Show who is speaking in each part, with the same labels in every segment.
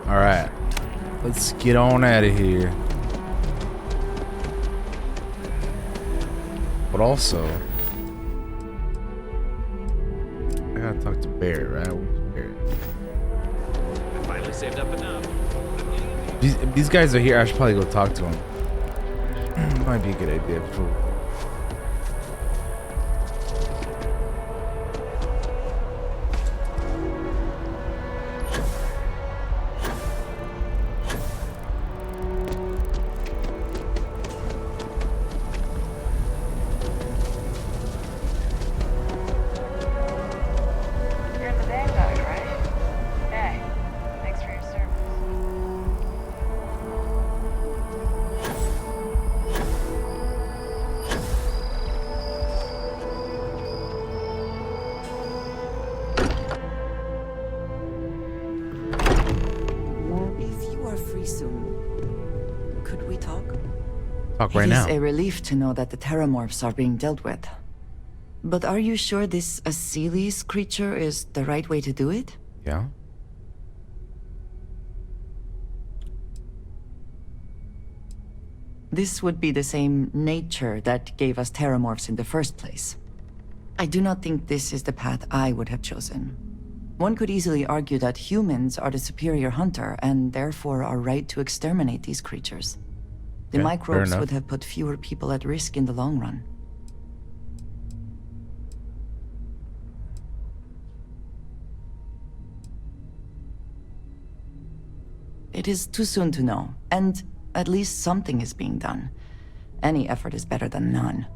Speaker 1: Alright. Let's get on out of here. But also, I gotta talk to Barry, right? Where's Barry?
Speaker 2: I finally saved up enough.
Speaker 1: These guys are here. I should probably go talk to them. Might be a good idea.
Speaker 3: You're in the Vanguard, right? Hey, thanks for your service.
Speaker 4: If you are free soon, could we talk?
Speaker 1: Talk right
Speaker 4: It is
Speaker 1: now.
Speaker 4: a relief to know that the terramorphs are being dealt with. But are you sure this Acilis creature is the right way to do it?
Speaker 1: Yeah.
Speaker 4: This would be the same nature that gave us terramorphs in the first place. I do not think this is the path I would have chosen. One could easily argue that humans are the superior hunter and therefore are right to exterminate these creatures. The
Speaker 1: Okay, fair
Speaker 4: microbes
Speaker 1: enough.
Speaker 4: would have put fewer people at risk in the long run. It is too soon to know, and at least something is being done. Any effort is better than none.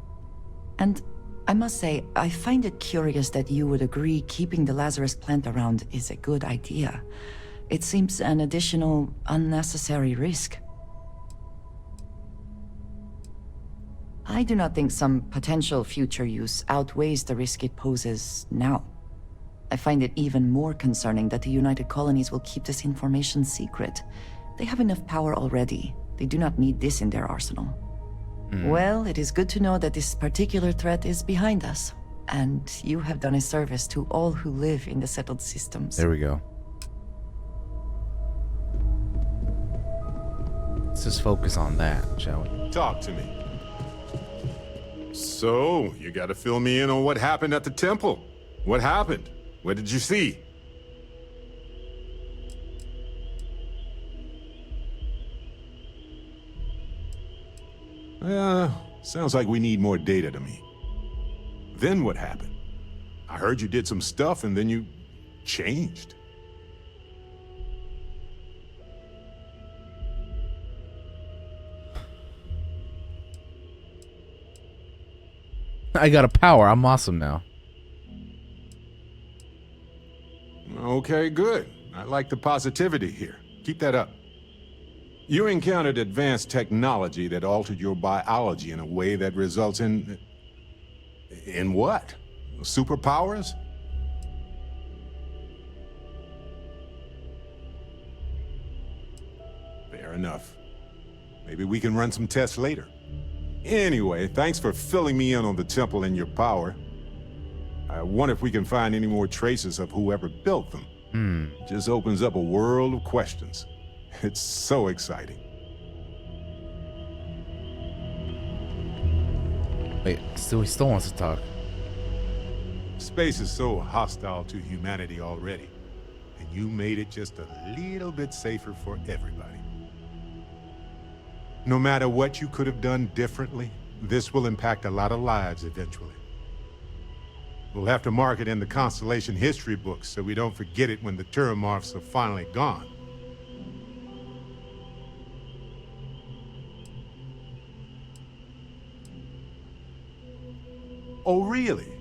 Speaker 4: And I must say, I find it curious that you would agree keeping the Lazarus plant around is a good idea. It seems an additional, unnecessary risk. I do not think some potential future use outweighs the risk it poses now. I find it even more concerning that the United Colonies will keep this information secret. They have enough power already. They do not need this in their arsenal. Well, it is good to know that this particular threat is behind us, and you have done a service to all who live in the settled systems.
Speaker 1: There we go. Let's just focus on that, shall we?
Speaker 5: Talk to me. So, you gotta fill me in on what happened at the temple. What happened? What did you see? Sounds like we need more data to me. Then what happened? I heard you did some stuff and then you changed.
Speaker 1: I got a power. I'm awesome now.
Speaker 5: Okay, good. I like the positivity here. Keep that up. You encountered advanced technology that altered your biology in a way that results in... In what? Superpowers? Fair enough. Maybe we can run some tests later. Anyway, thanks for filling me in on the temple and your power. I wonder if we can find any more traces of whoever built them. Just opens up a world of questions. It's so exciting.
Speaker 1: Wait, he still wants to talk.
Speaker 5: Space is so hostile to humanity already, and you made it just a little bit safer for everybody. No matter what you could have done differently, this will impact a lot of lives eventually. We'll have to mark it in the Constellation history books so we don't forget it when the Terramorphs are finally gone. Oh, really?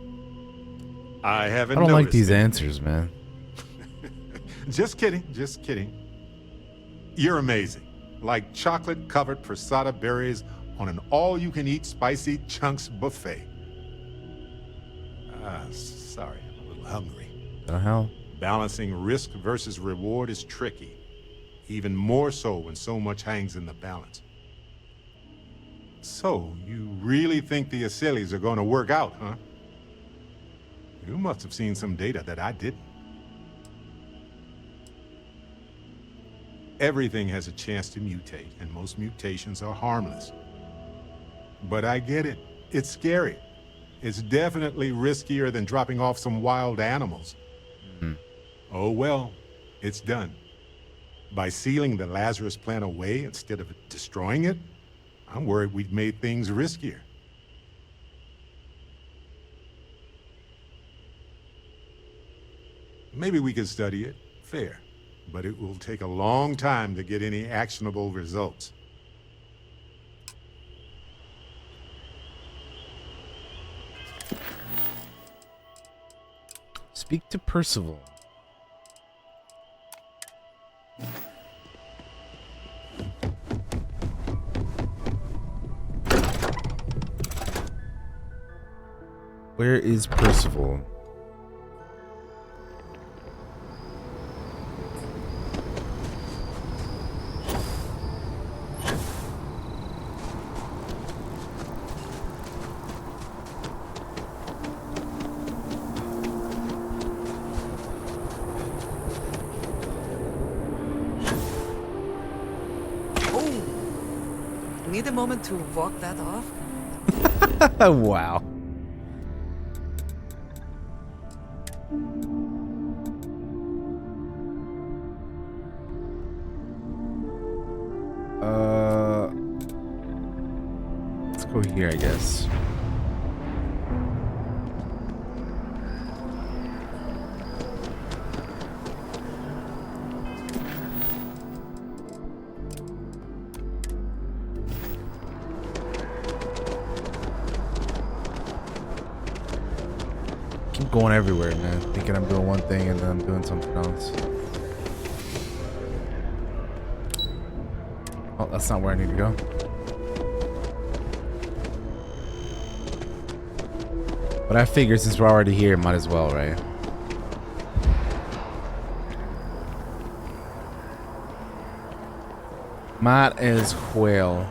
Speaker 5: I haven't
Speaker 1: I don't like
Speaker 5: noticed
Speaker 1: these
Speaker 5: it.
Speaker 1: answers, man.
Speaker 5: Just kidding, just kidding. You're amazing. Like chocolate-covered prasada berries on an all-you-can-eat spicy chunks buffet. Sorry, I'm a little hungry.
Speaker 1: The hell?
Speaker 5: Balancing risk versus reward is tricky. Even more so when so much hangs in the balance. So, you really think the Acilis are going to work out, huh? You must have seen some data that I didn't. Everything has a chance to mutate, and most mutations are harmless. But I get it. It's scary. It's definitely riskier than dropping off some wild animals. Oh well, it's done. By sealing the Lazarus plant away instead of destroying it, I'm worried we've made things riskier. Maybe we can study it, fair, but it will take a long time to get any actionable results.
Speaker 1: Speak to Percival. Where is Percival?
Speaker 6: Need a moment to walk that off?
Speaker 1: Wow. Let's go here, I guess. Keep going everywhere, man. Thinking I'm doing one thing and then I'm doing something else. Oh, that's not where I need to go. But I figured since we're already here, might as well, right? Might as well.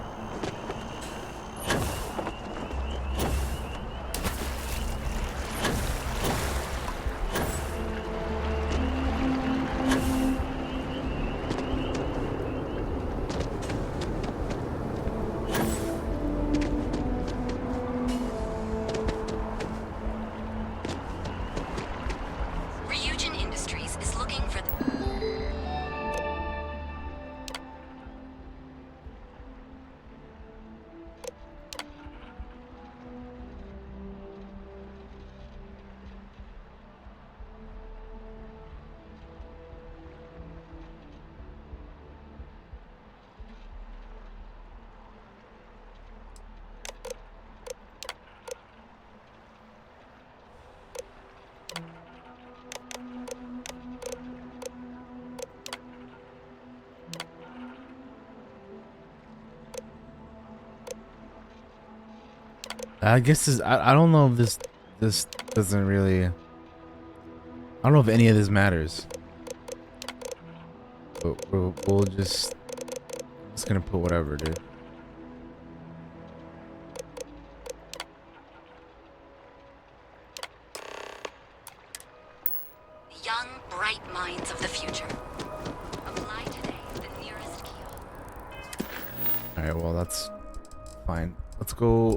Speaker 1: I guess this, I don't know if this doesn't really, I don't know if any of this matters, but we'll just gonna put whatever, dude.
Speaker 7: Young, bright minds of the future. Apply today the nearest keyhole.
Speaker 1: All right, well that's fine. Let's go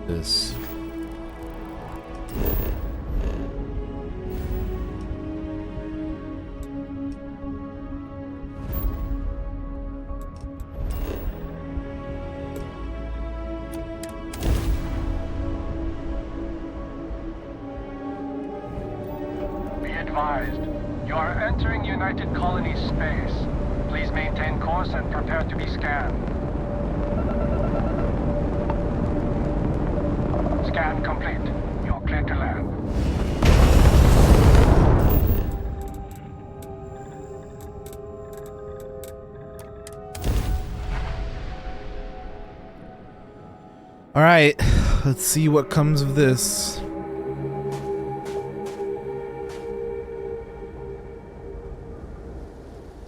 Speaker 1: this.
Speaker 8: Be advised, you are entering United Colonies space. Please maintain course and prepare to be scanned. Scan complete. You're clear to land.
Speaker 1: All right, let's see what comes of this.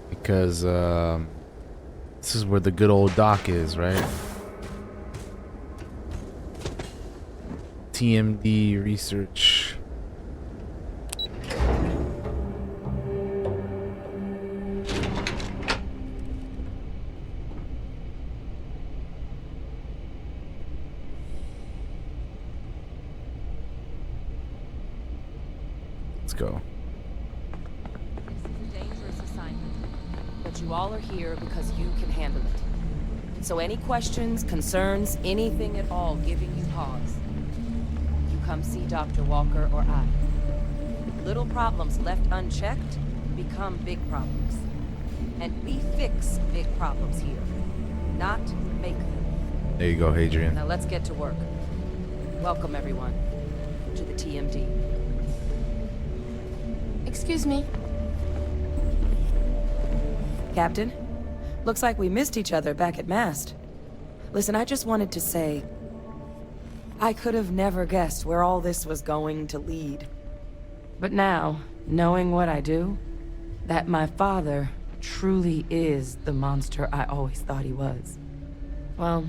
Speaker 1: Because this is where the good old dock is, right? TMD research. Let's go.
Speaker 6: This is a dangerous assignment, but you all are here because you can handle it. So any questions, concerns, anything at all giving you pause, you come see Dr. Walker or I. Little problems left unchecked become big problems. And we fix big problems here, not make them.
Speaker 1: There you go, Hadrian.
Speaker 6: Now let's get to work. Welcome, everyone, to the TMD.
Speaker 9: Excuse me.
Speaker 6: Captain, looks like we missed each other back at Mast. Listen, I just wanted to say, I could have never guessed where all this was going to lead. But now, knowing what I do, that my father truly is the monster I always thought he was. Well,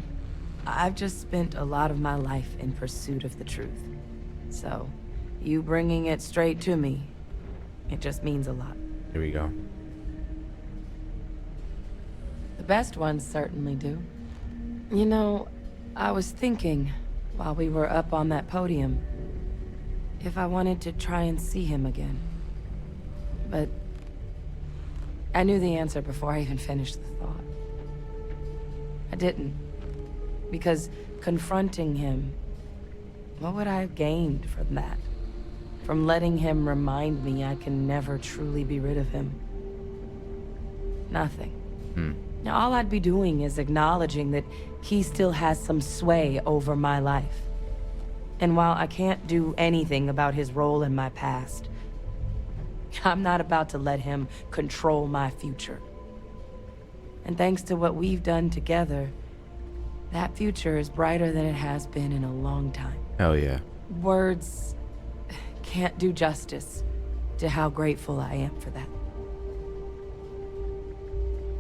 Speaker 6: I've just spent a lot of my life in pursuit of the truth. So, you bringing it straight to me, it just means a lot.
Speaker 1: Here we go.
Speaker 6: The best ones certainly do. You know, I was thinking, while we were up on that podium, if I wanted to try and see him again. But I knew the answer before I even finished the thought. I didn't. Because confronting him, what would I have gained from that? From letting him remind me I can never truly be rid of him? Nothing. Now, all I'd be doing is acknowledging that he still has some sway over my life. And while I can't do anything about his role in my past, I'm not about to let him control my future. And thanks to what we've done together, that future is brighter than it has been in a long time.
Speaker 1: Hell yeah.
Speaker 6: Words can't do justice to how grateful I am for that.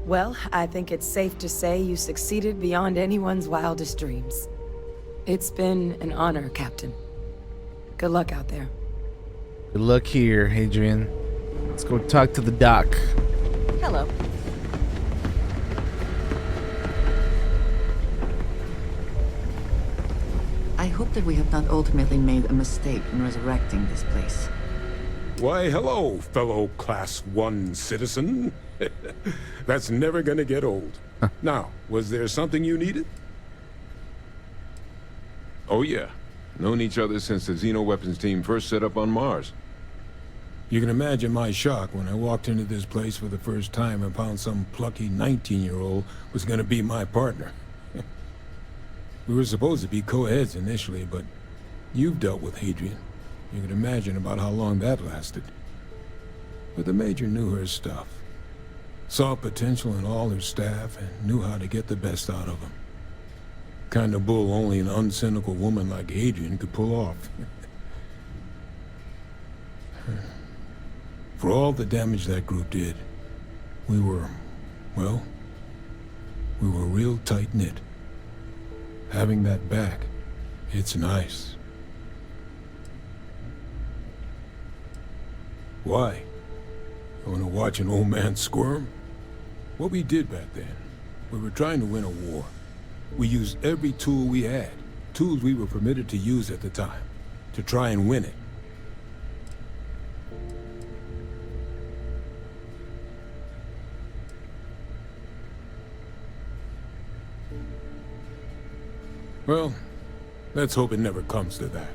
Speaker 6: Well, I think it's safe to say you succeeded beyond anyone's wildest dreams. It's been an honor, Captain. Good luck out there.
Speaker 1: Good luck here, Hadrian. Let's go talk to the doc.
Speaker 6: Hello.
Speaker 4: I hope that we have not ultimately made a mistake in resurrecting this place.
Speaker 5: Why, hello, fellow Class 1 citizen. That's never gonna get old. Now, was there something you needed?
Speaker 10: Oh yeah. Known each other since the Xenoweapons team first set up on Mars.
Speaker 11: You can imagine my shock when I walked into this place for the first time and found some plucky 19-year-old was gonna be my partner. We were supposed to be co-heads initially, but you've dealt with Hadrian. You can imagine about how long that lasted. But the Major knew her stuff. Saw potential in all her staff and knew how to get the best out of them. Kind of bull only an uncynical woman like Hadrian could pull off. For all the damage that group did, we were, well, we were real tight-knit. Having that back, it's nice. Why? You want to watch an old man squirm? What we did back then, we were trying to win a war. We used every tool we had, tools we were permitted to use at the time, to try and win it. Well, let's hope it never comes to that.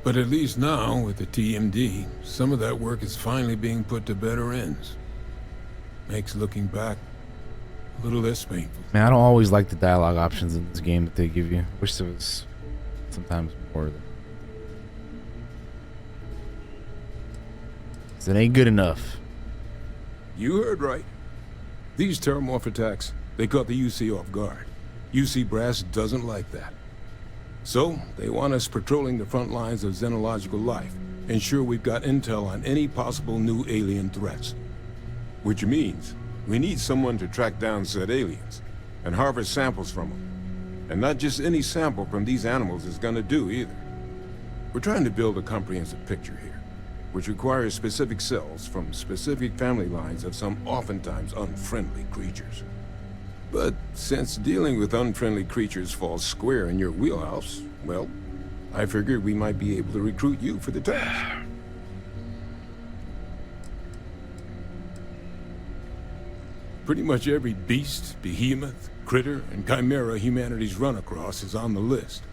Speaker 11: But at least now, with the TMD, some of that work is finally being put to better ends. Makes looking back a little less painful.
Speaker 1: Man, I don't always like the dialogue options in this game that they give you. Wish there was sometimes more. 'Cause it ain't good enough.
Speaker 11: You heard right. These terramorph attacks, they caught the UC off guard. UC Brass doesn't like that. So, they want us patrolling the front lines of xenological life, ensure we've got intel on any possible new alien threats.
Speaker 10: Which means we need someone to track down said aliens and harvest samples from them. And not just any sample from these animals is gonna do either. We're trying to build a comprehensive picture here, which requires specific cells from specific family lines of some oftentimes unfriendly creatures. But since dealing with unfriendly creatures falls square in your wheelhouse, well, I figured we might be able to recruit you for the task.
Speaker 11: Pretty much every beast, behemoth, critter, and chimera humanity's run across is on the list.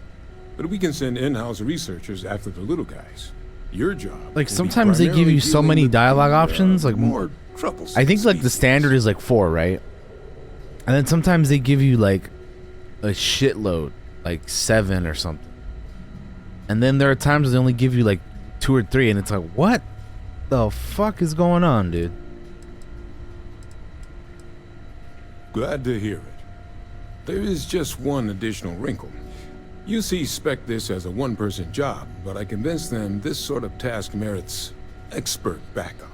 Speaker 11: But we can send in-house researchers after the little guys. Your job.
Speaker 1: Like sometimes they give you so many dialogue options. Like
Speaker 11: more troublesome.
Speaker 1: I think like the standard is like 4, right? And then sometimes they give you like a shitload, like 7 or something. And then there are times they only give you like 2 or 3, and it's like, what the fuck is going on, dude?
Speaker 11: Glad to hear it. There is just one additional wrinkle. UC spec'd this as a one-person job, but I convinced them this sort of task merits expert backup.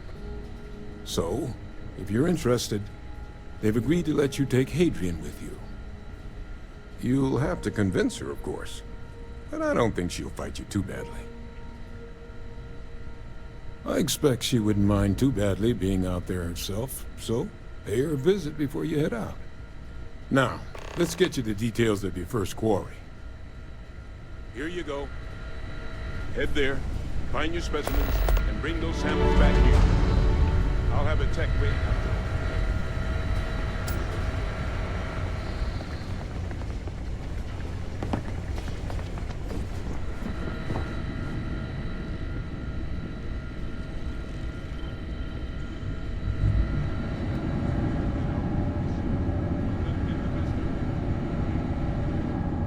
Speaker 11: So, if you're interested, they've agreed to let you take Hadrian with you. You'll have to convince her, of course, but I don't think she'll fight you too badly. I expect she wouldn't mind too badly being out there herself, so pay her a visit before you head out. Now, let's get you the details of your first quarry. Here you go. Head there, find your specimens, and bring those samples back here. I'll have a tech waiting out there.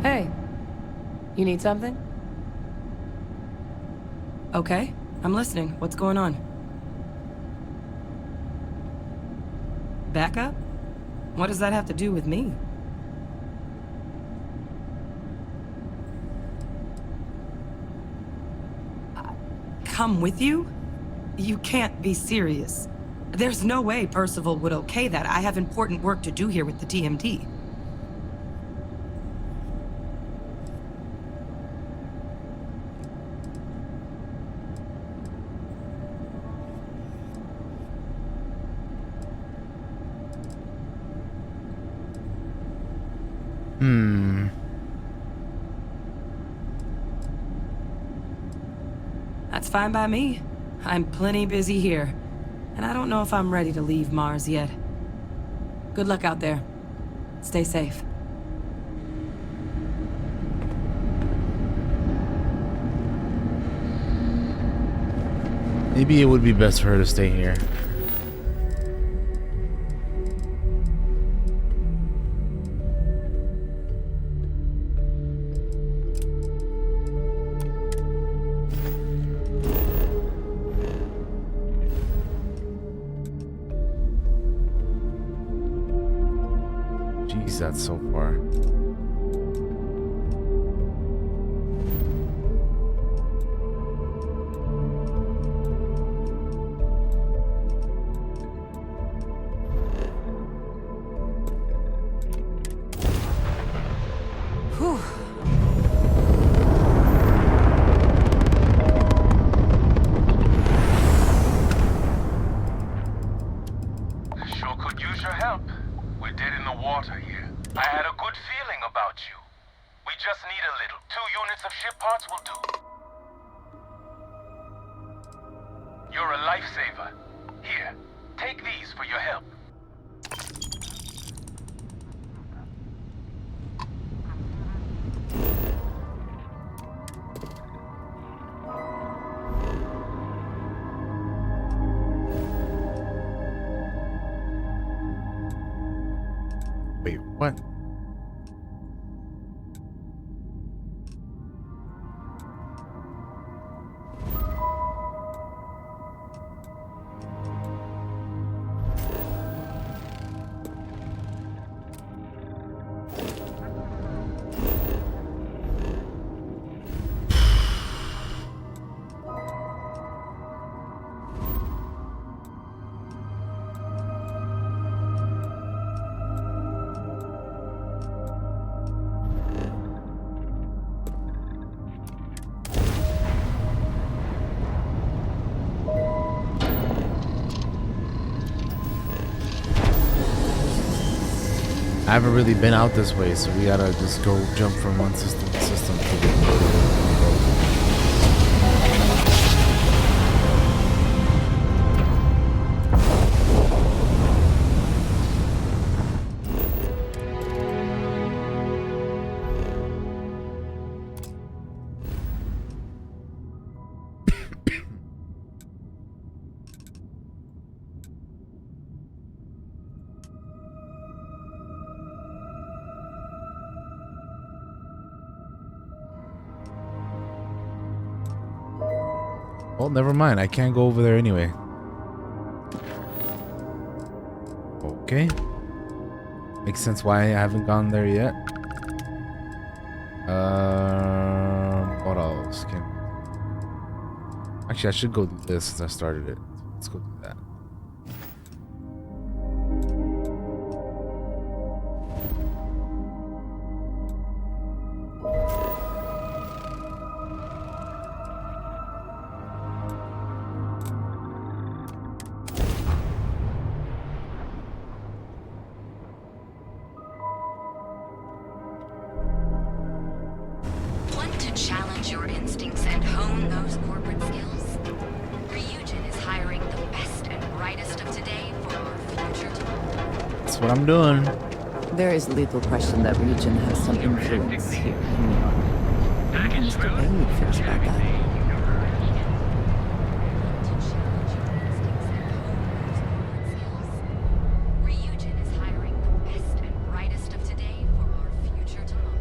Speaker 6: Hey, you need something? Okay, I'm listening. What's going on? Backup? What does that have to do with me? Come with you? You can't be serious. There's no way Percival would okay that. I have important work to do here with the TMD. That's fine by me. I'm plenty busy here, and I don't know if I'm ready to leave Mars yet. Good luck out there. Stay safe.
Speaker 1: Maybe it would be best for her to stay here. Jeez, that's so far.
Speaker 6: Whew.
Speaker 8: Sure could use your help. We're dead in the water here. I had a good feeling about you. We just need a little. 2 units of ship parts will do. You're a lifesaver. Here, take these for your help.
Speaker 1: Wait, what? I haven't really been out this way, so we gotta just go jump from one system to the other. Well, never mind. I can't go over there anyway. Okay. Makes sense why I haven't gone there yet. What else? Actually, I should go do this since I started it. Let's go do that.
Speaker 7: Want to challenge your instincts and hone those corporate skills? Ryujin is hiring the best and brightest of today for our future tomorrow.
Speaker 1: That's what I'm doing.
Speaker 4: There is little question that religion has some influence here in New York. Mr. Bailey feels about that.
Speaker 7: Ryujin is hiring the best and brightest of today for our future tomorrow.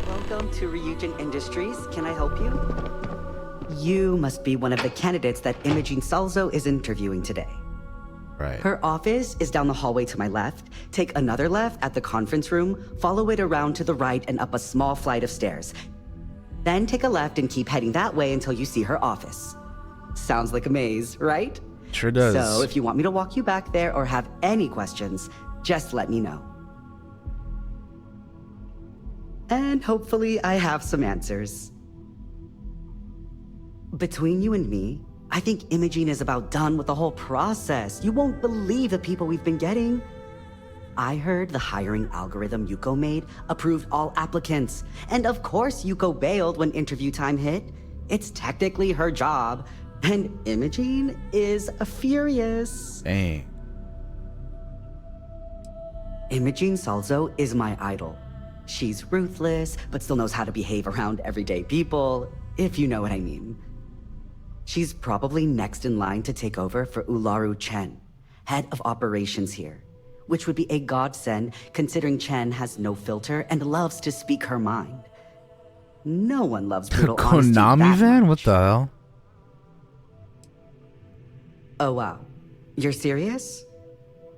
Speaker 9: Welcome to Ryujin Industries. Can I help you? You must be one of the candidates that Imogene Salzo is interviewing today.
Speaker 1: Right.
Speaker 9: Her office is down the hallway to my left. Take another left at the conference room, follow it around to the right and up a small flight of stairs. Then take a left and keep heading that way until you see her office. Sounds like a maze, right?
Speaker 1: Sure does.
Speaker 9: So if you want me to walk you back there or have any questions, just let me know. And hopefully I have some answers. Between you and me, I think Imogene is about done with the whole process. You won't believe the people we've been getting. I heard the hiring algorithm Yuko made approved all applicants. And of course Yuko bailed when interview time hit. It's technically her job. And Imogene is furious.
Speaker 1: Dang.
Speaker 9: Imogene Salzo is my idol. She's ruthless, but still knows how to behave around everyday people, if you know what I mean. She's probably next in line to take over for Ularu Chen, head of operations here, which would be a godsend considering Chen has no filter and loves to speak her mind. No one loves brutal honesty
Speaker 1: Konami
Speaker 9: that
Speaker 1: van?
Speaker 9: much.
Speaker 1: What the hell?
Speaker 9: Oh wow, you're serious?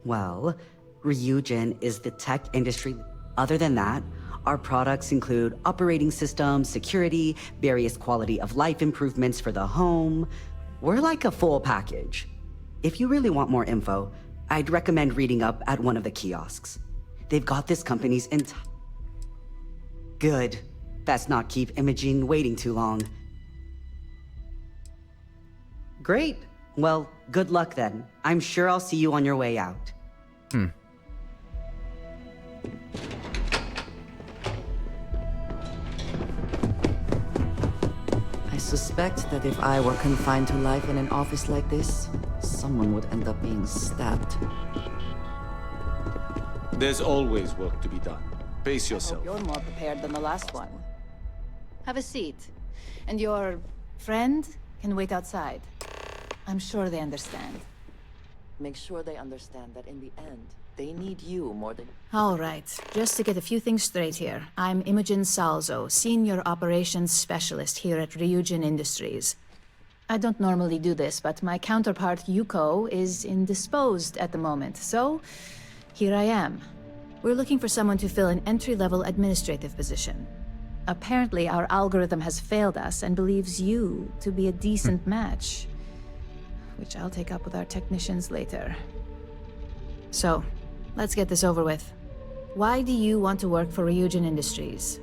Speaker 9: Well, Ryujin is the tech industry. Other than that, our products include operating systems, security, various quality of life improvements for the home. We're like a full package. If you really want more info, I'd recommend reading up at one of the kiosks. They've got this company's Good. That's not keep Imogene waiting too long. Great. Well, good luck then. I'm sure I'll see you on your way out.
Speaker 4: I suspect that if I were confined to life in an office like this, someone would end up being stabbed.
Speaker 12: There's always work to be done. Pace yourself.
Speaker 13: You're more prepared than the last one. Have a seat. And your friend can wait outside. I'm sure they understand.
Speaker 4: Make sure they understand that in the end, they need you more than...
Speaker 13: All right, just to get a few things straight here. I'm Imogen Salzo, Senior Operations Specialist here at Ryujin Industries. I don't normally do this, but my counterpart Yuko is indisposed at the moment, so here I am. We're looking for someone to fill an entry-level administrative position. Apparently, our algorithm has failed us and believes you to be a decent match, which I'll take up with our technicians later. So, let's get this over with. Why do you want to work for Ryujin Industries?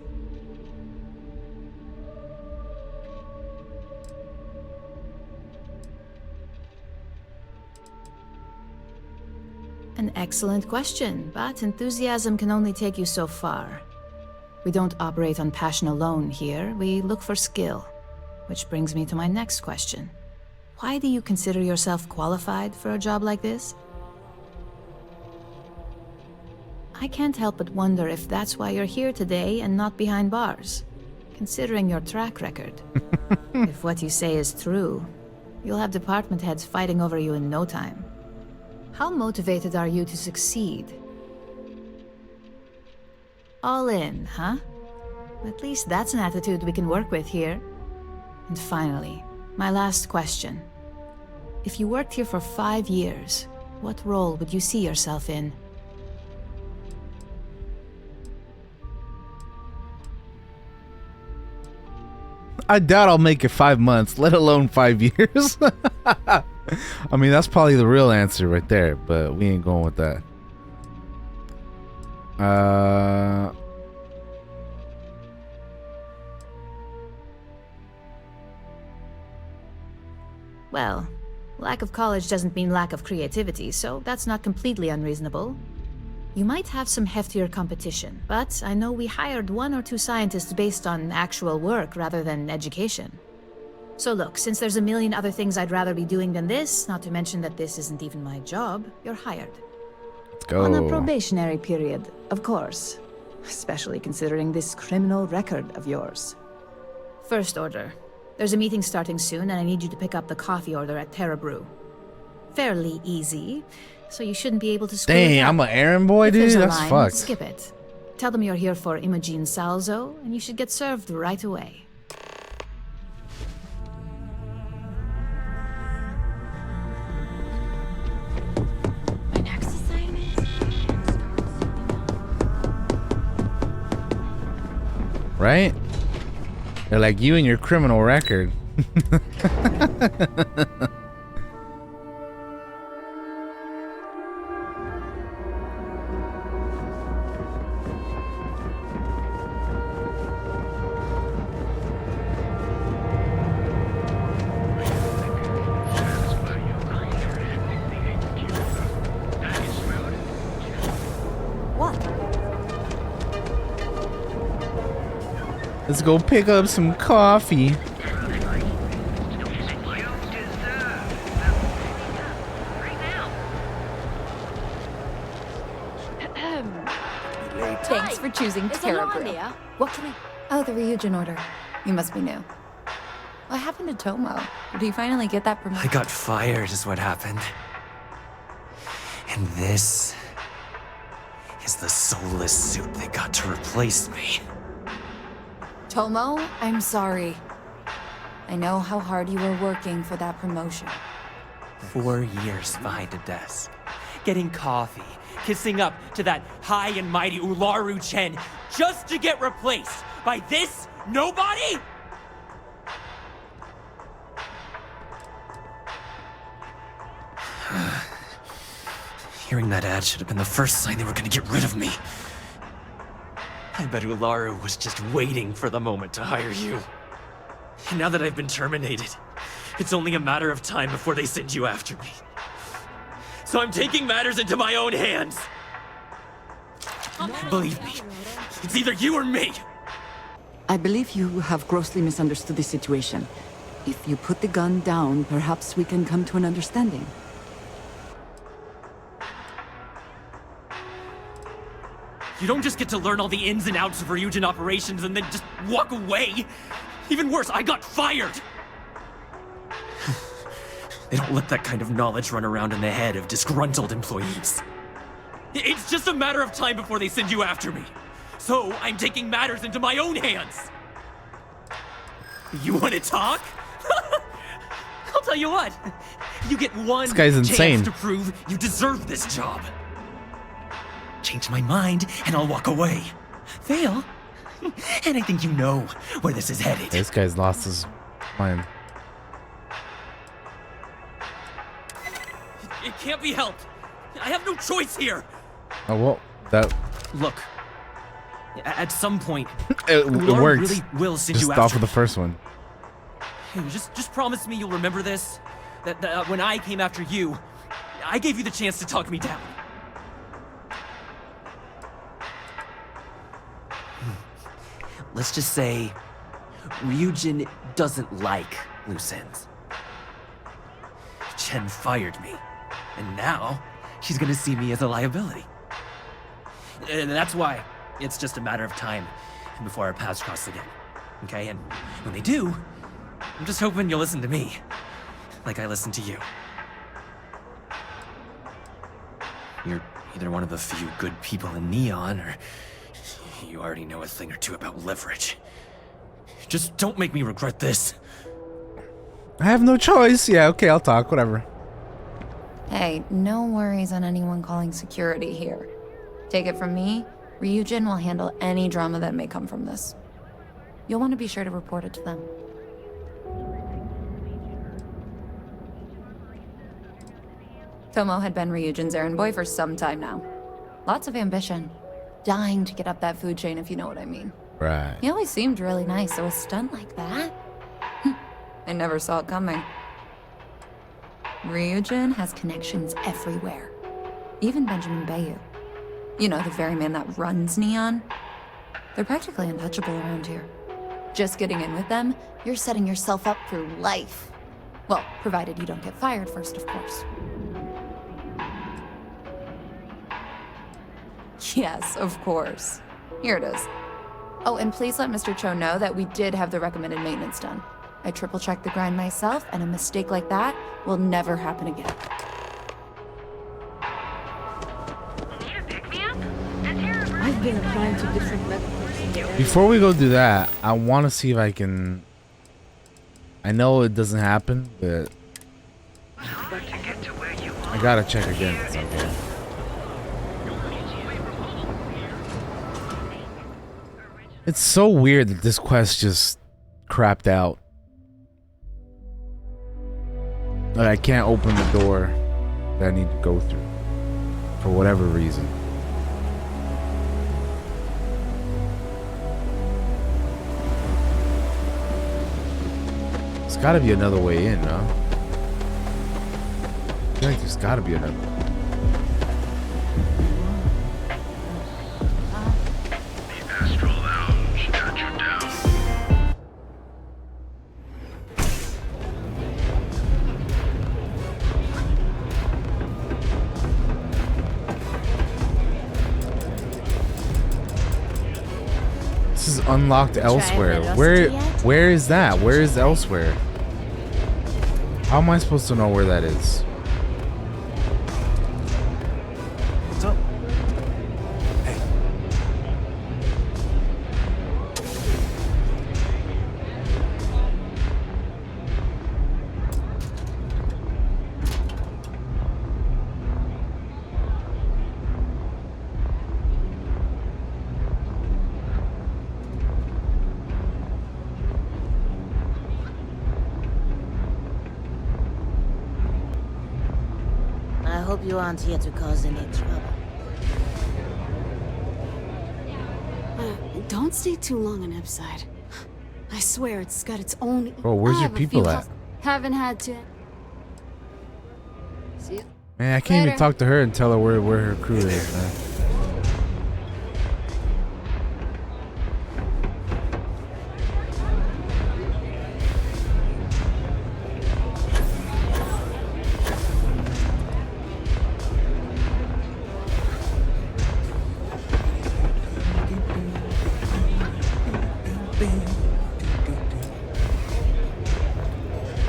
Speaker 13: An excellent question, but enthusiasm can only take you so far. We don't operate on passion alone here, we look for skill. Which brings me to my next question. Why do you consider yourself qualified for a job like this? I can't help but wonder if that's why you're here today and not behind bars, considering your track record. If what you say is true, You'll have department heads fighting over you in no time. How motivated are you to succeed? All in, huh? At least that's an attitude we can work with here. And finally, my last question. If you worked here for 5 years, what role would you see yourself in?
Speaker 1: I doubt I'll make it 5 months, let alone 5 years. I mean, that's probably the real answer right there, but we ain't going with that.
Speaker 13: Well, lack of college doesn't mean lack of creativity, so that's not completely unreasonable. You might have some heftier competition, but I know we hired 1 or 2 scientists based on actual work rather than education. So look, since there's a million other things I'd rather be doing than this, not to mention that this isn't even my job, you're hired.
Speaker 1: Let's go.
Speaker 13: On a probationary period, of course. Especially considering this criminal record of yours. First order. There's a meeting starting soon, and I need you to pick up the coffee order at Terra Brew. Fairly easy, so you shouldn't be able to screw it
Speaker 1: Dang,
Speaker 13: up.
Speaker 1: I'm an errand boy,
Speaker 13: If
Speaker 1: dude?
Speaker 13: there's a
Speaker 1: That's
Speaker 13: line,
Speaker 1: fucked.
Speaker 13: skip it. Tell them you're here for Imogen Salzo, and you should get served right away.
Speaker 7: My next assignment?
Speaker 1: Right? They're like, you and your criminal record. Let's go pick up some coffee.
Speaker 4: Thanks for choosing Terra Brew. What can I... Oh, the Ryujin order. You must be new. What happened to Tomo? Did he finally get that promotion?
Speaker 14: I got fired is what happened. And this is the soulless suit they got to replace me.
Speaker 4: Tomo, I'm sorry. I know how hard you were working for that promotion.
Speaker 14: 4 years behind a desk, getting coffee, kissing up to that high and mighty Ularu Chen, just to get replaced by this nobody? Hearing that ad should have been the first sign they were gonna get rid of me. I bet Ularu was just waiting for the moment to hire you. Now that I've been terminated, it's only a matter of time before they send you after me. So I'm taking matters into my own hands. Believe me, it's either you or me.
Speaker 4: I believe you have grossly misunderstood the situation. If you put the gun down, perhaps we can come to an understanding.
Speaker 14: You don't just get to learn all the ins and outs of Ryujin operations and then just walk away. Even worse, I got fired. They don't let that kind of knowledge run around in the head of disgruntled employees. It's just a matter of time before they send you after me. So I'm taking matters into my own hands. You want to talk? I'll tell you what. You get one
Speaker 1: This guy's insane.
Speaker 14: chance to prove you deserve this job. Change my mind, and I'll walk away. Fail, and I think you know where this is headed.
Speaker 1: This guy's lost his mind.
Speaker 14: It can't be helped. I have no choice here.
Speaker 1: Oh, well, that...
Speaker 14: Look, at some point,
Speaker 1: it
Speaker 14: Ularu
Speaker 1: works.
Speaker 14: really will send
Speaker 1: Just
Speaker 14: you
Speaker 1: off
Speaker 14: after
Speaker 1: of the
Speaker 14: me.
Speaker 1: first one.
Speaker 14: Hey, just promise me you'll remember this. That when I came after you, I gave you the chance to talk me down. Let's just say Ryujin doesn't like loose ends. Chen fired me, and now she's gonna see me as a liability. And that's why it's just a matter of time before our paths cross again. Okay, and when they do, I'm just hoping you'll listen to me. like I listen to you. You're either one of the few good people in Neon, or you already know a thing or two about leverage. Just don't make me regret this.
Speaker 1: I have no choice. Yeah, okay, I'll talk, whatever.
Speaker 15: Hey, no worries on anyone calling security here. Take it from me, Ryujin will handle any drama that may come from this. You'll want to be sure to report it to them. Tomo had been Ryujin's errand boy for some time now. Lots of ambition. Dying to get up that food chain, if you know what I mean.
Speaker 1: Right.
Speaker 15: He always seemed really nice, so a stunt like that? I never saw it coming. Ryujin has connections everywhere. Even Benjamin Bayou. You know, the very man that runs Neon. They're practically untouchable around here. Just getting in with them, you're setting yourself up for life. Well, provided you don't get fired first, of course. Yes, of course. Here it is. Oh, and please let Mr. Cho know that we did have the recommended maintenance done. I triple-checked the grind myself, and a mistake like that will never happen again.
Speaker 16: I've been applying to different levels.
Speaker 1: Before we go do that, I want to see if I can... I know it doesn't happen, but... I gotta check again. Okay. It's so weird that this quest just crapped out. Like, I can't open the door that I need to go through for whatever reason. There's gotta be another way in, no? I feel like there's gotta be another way. Unlocked elsewhere. Where is that? Where is elsewhere? How am I supposed to know where that is?
Speaker 14: What's up? Hey.
Speaker 16: I hope you aren't here to cause any trouble.
Speaker 17: Don't stay too long on Epside. I swear it's got its own...
Speaker 1: Bro, where's
Speaker 17: I
Speaker 1: your
Speaker 17: have a
Speaker 1: people
Speaker 17: few
Speaker 1: at?
Speaker 17: Haven't had to... See you.
Speaker 1: Man, I can't even
Speaker 17: Later.
Speaker 1: talk to her and tell her where her crew is, man.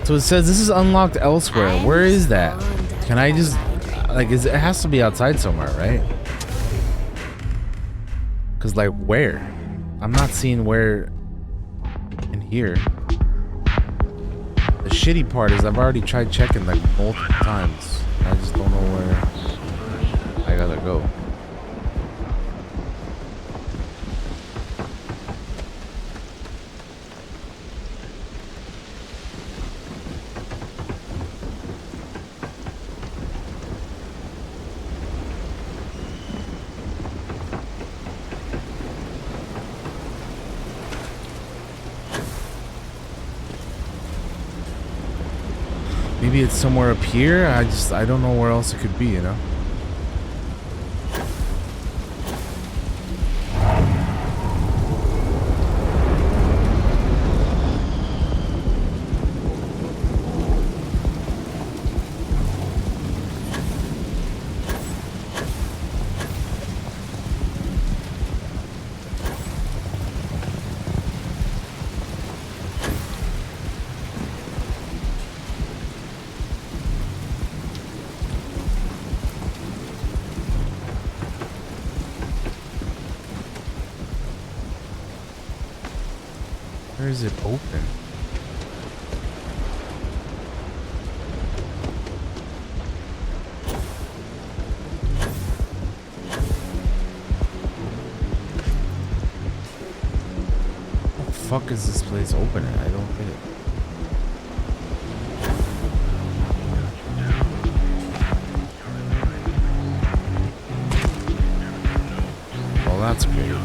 Speaker 1: So it says this is unlocked elsewhere. Where is that? Can I just like it has to be outside somewhere, right? Cause like where? I'm not seeing where in here. The shitty part is I've already tried checking like multiple times. I just don't know where I gotta go. Maybe it's somewhere up here. I don't know where else it could be, you know? Where is it open? How the fuck is this place open? I don't get it. Well, that's great.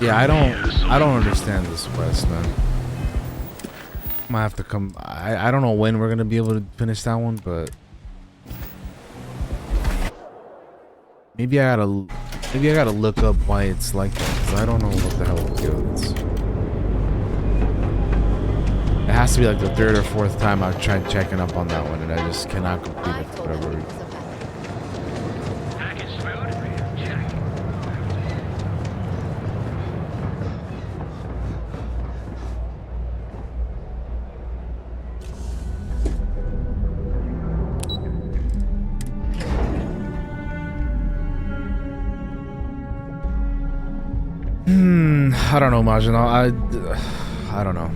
Speaker 1: Yeah, I don't understand this quest, man. I might have to come. I don't know when we're gonna be able to finish that one, but maybe I gotta look up why it's like that, because I don't know what the hell it is. It has to be like the third or fourth time I've tried checking up on that one, and I just cannot complete it for whatever reason. I don't know, Majin. I don't know.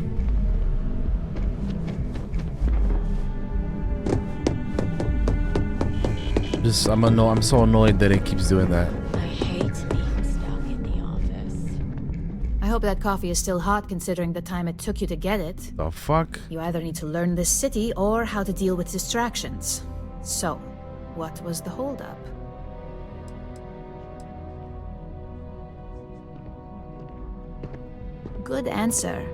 Speaker 1: I'm so annoyed that it keeps doing that.
Speaker 17: I hate being stuck in the office.
Speaker 13: I hope that coffee is still hot considering the time it took you to get it.
Speaker 1: The fuck?
Speaker 13: You either need to learn this city or how to deal with distractions. So, what was the holdup? Good answer,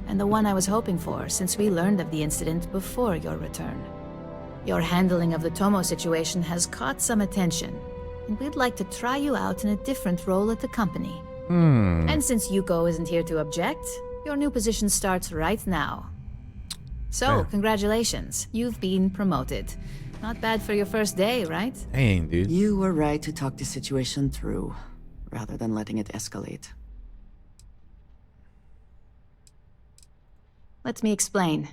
Speaker 13: and the one I was hoping for since we learned of the incident before your return. Your handling of the Tomo situation has caught some attention, and we'd like to try you out in a different role at the company. And since Yuko isn't here to object, your new position starts right now. So, congratulations, you've been promoted. Not bad for your first day, right?
Speaker 1: Dang, dude.
Speaker 4: You were right to talk the situation through, rather than letting it escalate.
Speaker 13: Let me explain.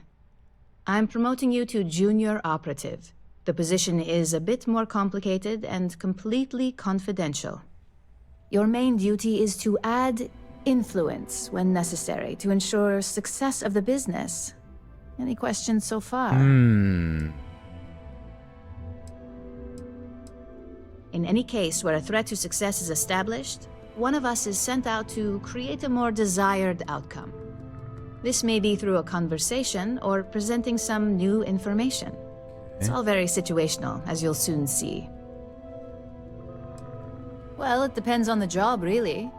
Speaker 13: I'm promoting you to junior operative. The position is a bit more complicated and completely confidential. Your main duty is to add influence when necessary to ensure success of the business. Any questions so far? In any case where a threat to success is established, one of us is sent out to create a more desired outcome. This may be through a conversation or presenting some new information. It's all very situational, as you'll soon see. Well, it depends on the job, really.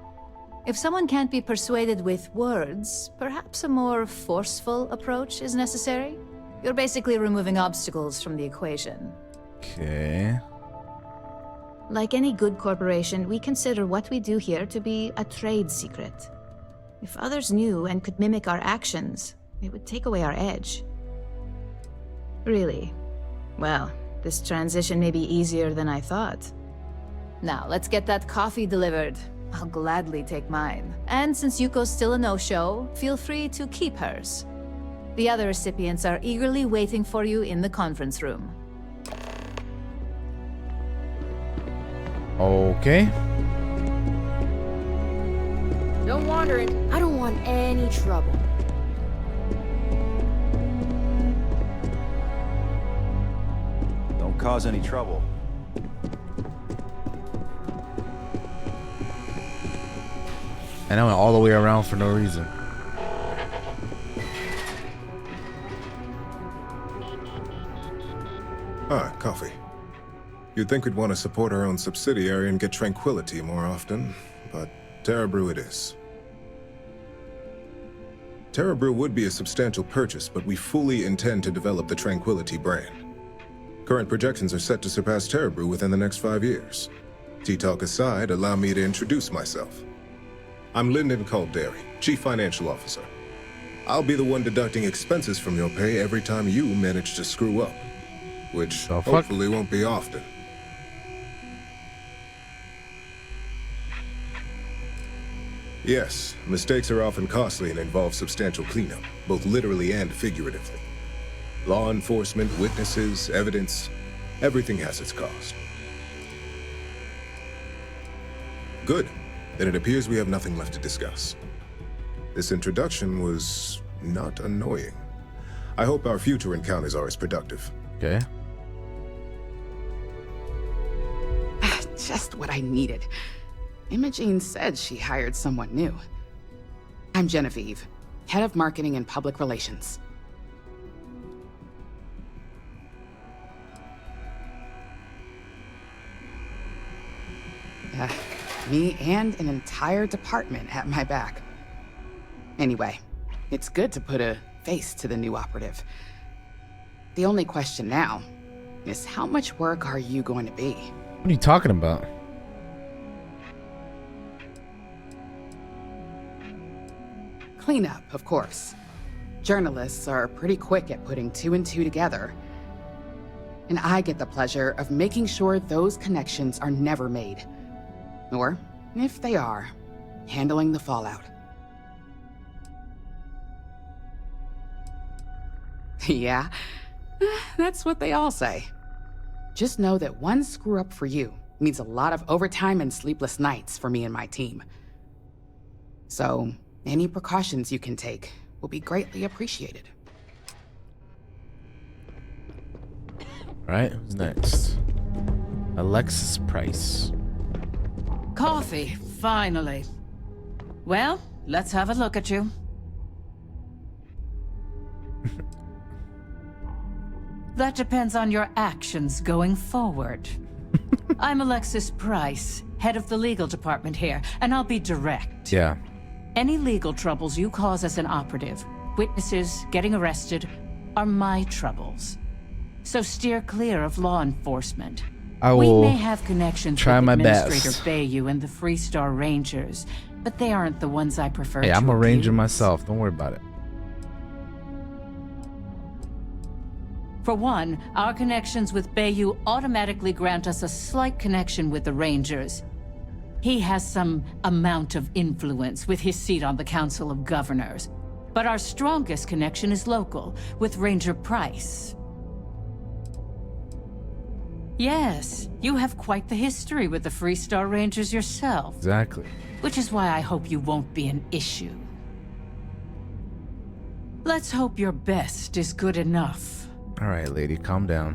Speaker 13: If someone can't be persuaded with words, perhaps a more forceful approach is necessary. You're basically removing obstacles from the equation.
Speaker 1: Okay.
Speaker 13: Like any good corporation, we consider what we do here to be a trade secret. If others knew and could mimic our actions, it would take away our edge. Really? Well, this transition may be easier than I thought. Now, let's get that coffee delivered. I'll gladly take mine. And since Yuko's still a no-show, feel free to keep hers. The other recipients are eagerly waiting for you in the conference room.
Speaker 1: Okay.
Speaker 16: Don't wander it. I don't want any trouble.
Speaker 18: Don't cause any trouble.
Speaker 1: And I went all the way around for no reason.
Speaker 10: Ah, coffee. You'd think we'd want to support our own subsidiary and get tranquility more often, but Terra Brew it is. Terra Brew would be a substantial purchase, but we fully intend to develop the Tranquility brand. Current projections are set to surpass Terra Brew within the next 5 years. Tea-talk aside, allow me to introduce myself. I'm Lyndon Calderi, Chief Financial Officer. I'll be the one deducting expenses from your pay every time you manage to screw up, which hopefully won't be often. Yes, mistakes are often costly and involve substantial cleanup, both literally and figuratively. Law enforcement, witnesses, evidence, everything has its cost. Good. Then it appears we have nothing left to discuss.
Speaker 18: This introduction was not annoying. I hope our future encounters are as productive.
Speaker 1: Okay.
Speaker 19: Just what I needed. Imogene said she hired someone new. I'm Genevieve, head of marketing and public relations. Me and an entire department at my back. Anyway, it's good to put a face to the new operative. The only question now is how much work are you going to be?
Speaker 1: What are you talking about?
Speaker 19: Cleanup, of course. Journalists are pretty quick at putting two and two together. And I get the pleasure of making sure those connections are never made. Or, if they are, handling the fallout. Yeah, that's what they all say. Just know that one screw up for you means a lot of overtime and sleepless nights for me and my team. So, any precautions you can take will be greatly appreciated.
Speaker 1: Alright, who's next? Alexis Price.
Speaker 20: Coffee, finally. Well, let's have a look at you. That depends on your actions going forward. I'm Alexis Price, head of the legal department here, and I'll be direct.
Speaker 1: Yeah.
Speaker 20: Any legal troubles you cause as an operative, witnesses, getting arrested, are my troubles. So steer clear of law enforcement. We may have connections with Administrator Bayou and the Freestar Rangers, but they aren't the ones I prefer to
Speaker 1: Hey, I'm a ranger
Speaker 20: abuse.
Speaker 1: myself. Don't worry about it.
Speaker 20: For one, our connections with Bayou automatically grant us a slight connection with the Rangers. He has some amount of influence with his seat on the Council of Governors. But our strongest connection is local, with Ranger Price. Yes, you have quite the history with the Freestar Rangers yourself.
Speaker 1: Exactly.
Speaker 20: Which is why I hope you won't be an issue. Let's hope your best is good enough.
Speaker 1: Alright, lady, calm down.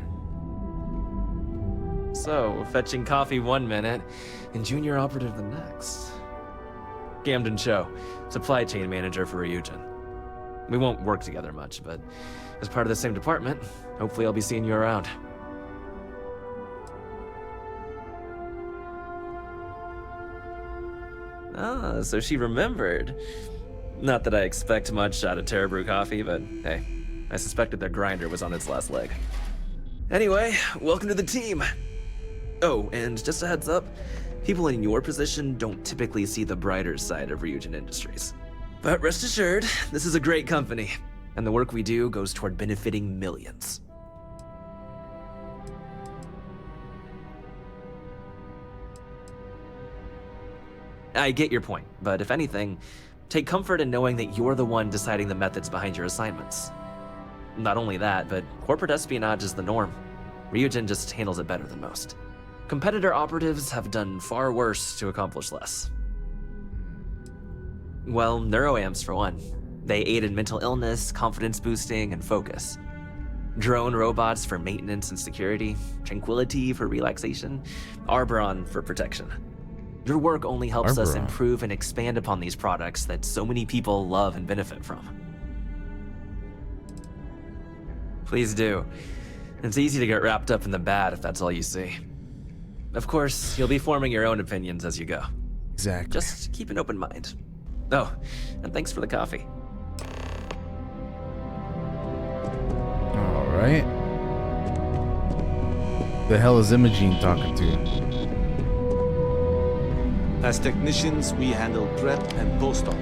Speaker 14: So, fetching coffee 1 minute, and junior operative the next. Camden Cho, supply chain manager for Ryujin. We won't work together much, but as part of the same department, hopefully I'll be seeing you around. Ah, so she remembered. Not that I expect much out of Terra Brew Coffee, but hey, I suspected their grinder was on its last leg. Anyway, welcome to the team. Oh, and just a heads up, people in your position don't typically see the brighter side of Ryujin Industries. But rest assured, this is a great company, and the work we do goes toward benefiting millions. I get your point, but if anything, take comfort in knowing that you're the one deciding the methods behind your assignments. Not only that, but corporate espionage is the norm. Ryujin just handles it better than most. Competitor operatives have done far worse to accomplish less. Well, neuroamps for one. They aid in mental illness, confidence boosting, and focus. Drone robots for maintenance and security, Tranquility for relaxation, Arboron for protection. Your work only helps us improve and expand upon these products that so many people love and benefit from. Please do. It's easy to get wrapped up in the bad if that's all you see. Of course, you'll be forming your own opinions as you go.
Speaker 1: Exactly.
Speaker 14: Just keep an open mind. Oh, and thanks for the coffee.
Speaker 1: Alright. The hell is Imogene talking to?
Speaker 12: As technicians, we handle prep and post-op.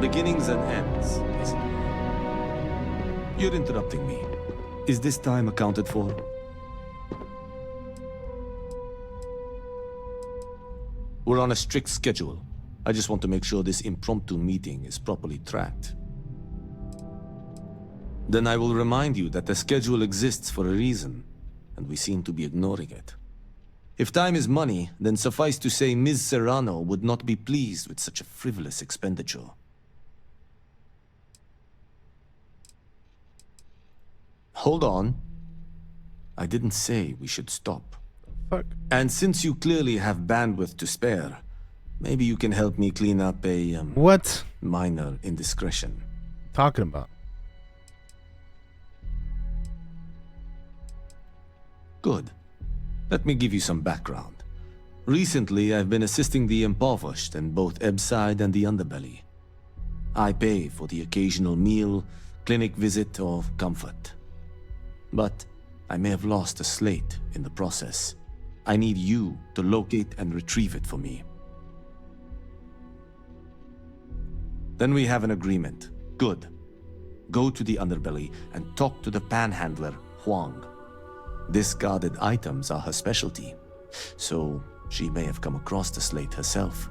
Speaker 12: Beginnings and ends, basically. You're interrupting me. Is this time accounted for? We're on a strict schedule. I just want to make sure this impromptu meeting is properly tracked. Then I will remind you that the schedule exists for a reason, and we seem to be ignoring it. If time is money, then suffice to say Ms. Serrano would not be pleased with such a frivolous expenditure. Hold on. I didn't say we should stop.
Speaker 1: Fuck.
Speaker 12: And since you clearly have bandwidth to spare, maybe you can help me clean up a
Speaker 1: what?
Speaker 12: Minor indiscretion.
Speaker 1: Talking about?
Speaker 12: Good. Let me give you some background. Recently, I've been assisting the impoverished in both Ebbside and the Underbelly. I pay for the occasional meal, clinic visit, or comfort. But I may have lost a slate in the process. I need you to locate and retrieve it for me. Then we have an agreement. Good. Go to the Underbelly and talk to the panhandler, Huang. Discarded items are her specialty, so she may have come across the slate herself.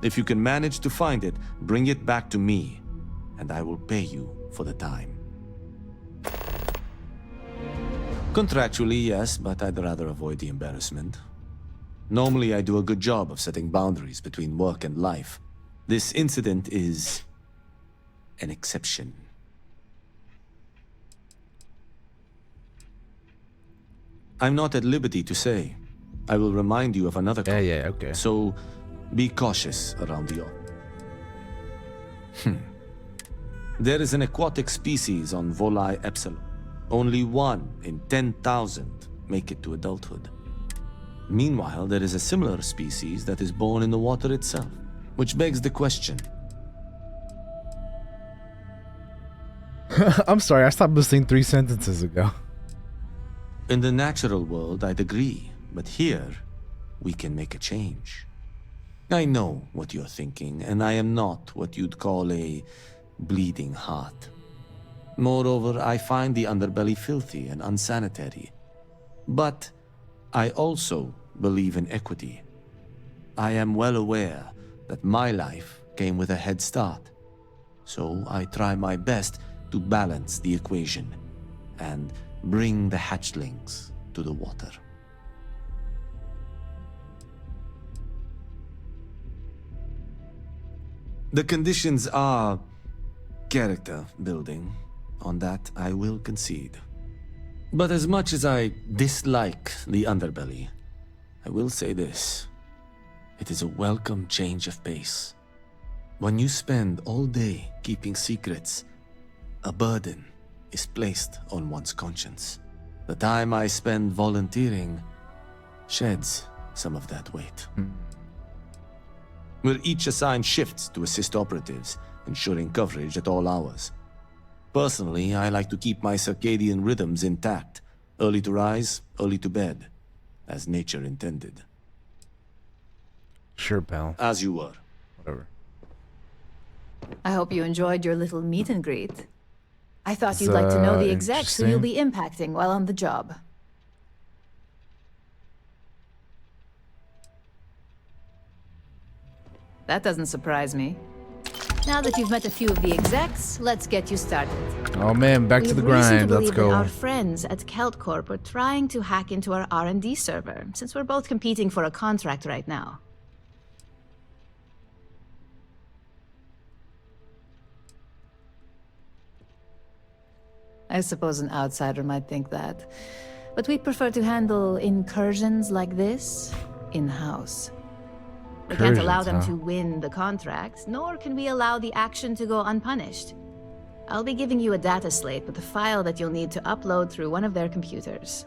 Speaker 12: If you can manage to find it, bring it back to me, and I will pay you for the time. Contractually, yes, but I'd rather avoid the embarrassment. Normally, I do a good job of setting boundaries between work and life. This incident is an exception. I'm not at liberty to say. I will remind you of another call.
Speaker 1: Yeah, okay.
Speaker 12: So, be cautious around the There is an aquatic species on Volai Epsilon. Only 1 in 10,000 make it to adulthood. Meanwhile, there is a similar species that is born in the water itself, which begs the question.
Speaker 1: I'm sorry, I stopped listening 3 sentences ago.
Speaker 12: In the natural world, I'd agree, but here, we can make a change. I know what you're thinking, and I am not what you'd call a bleeding heart. Moreover, I find the Underbelly filthy and unsanitary. But I also believe in equity. I am well aware that my life came with a head start, so I try my best to balance the equation and bring the hatchlings to the water. The conditions are character building. On that, I will concede. But as much as I dislike the Underbelly, I will say this. It is a welcome change of pace. When you spend all day keeping secrets, a burden is placed on one's conscience. The time I spend volunteering sheds some of that weight. We're each assigned shifts to assist operatives, ensuring coverage at all hours. Personally, I like to keep my circadian rhythms intact. Early to rise, early to bed, as nature intended.
Speaker 1: Sure, pal.
Speaker 12: As you were.
Speaker 1: Whatever.
Speaker 13: I hope you enjoyed your little meet and greet. I thought you'd like to know the execs who you'll be impacting while on the job. That doesn't surprise me. Now that you've met a few of the execs, let's get you started.
Speaker 1: Oh man, back to the grind. Let's go.
Speaker 13: Our friends at KeltCorp are trying to hack into our R&D server, since we're both competing for a contract right now. I suppose an outsider might think that, but we prefer to handle incursions like this in-house. We can't allow them to win the contract, nor can we allow the action to go unpunished. I'll be giving you a data slate with a file that you'll need to upload through one of their computers.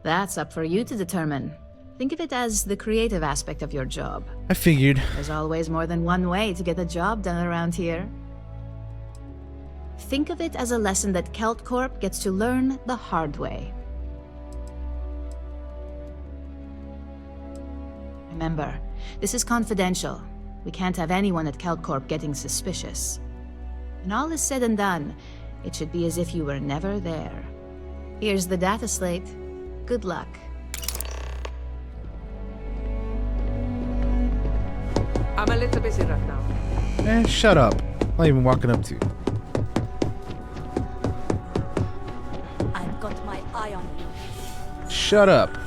Speaker 13: That's up for you to determine. Think of it as the creative aspect of your job.
Speaker 1: I figured.
Speaker 13: There's always more than one way to get a job done around here. Think of it as a lesson that KeltCorp gets to learn the hard way. Remember, this is confidential. We can't have anyone at KeltCorp getting suspicious. When all is said and done, it should be as if you were never there. Here's the data slate. Good luck.
Speaker 6: I'm a little busy right now.
Speaker 1: Man, shut up. I'm not even walking up to you.
Speaker 21: I've got my eye on you.
Speaker 1: Shut up.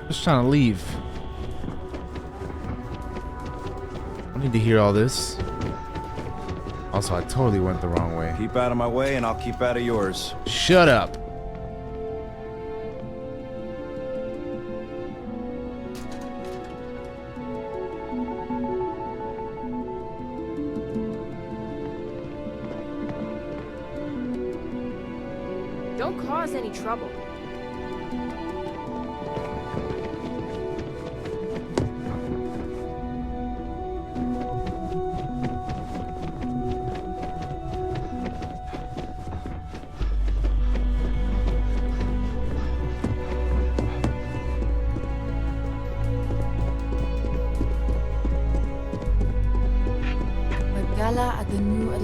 Speaker 1: Just trying to leave. What are Need to hear all this. Also, I totally went the wrong way.
Speaker 2: Keep out of my way and I'll keep out of yours.
Speaker 1: Shut up.
Speaker 22: Don't cause any trouble.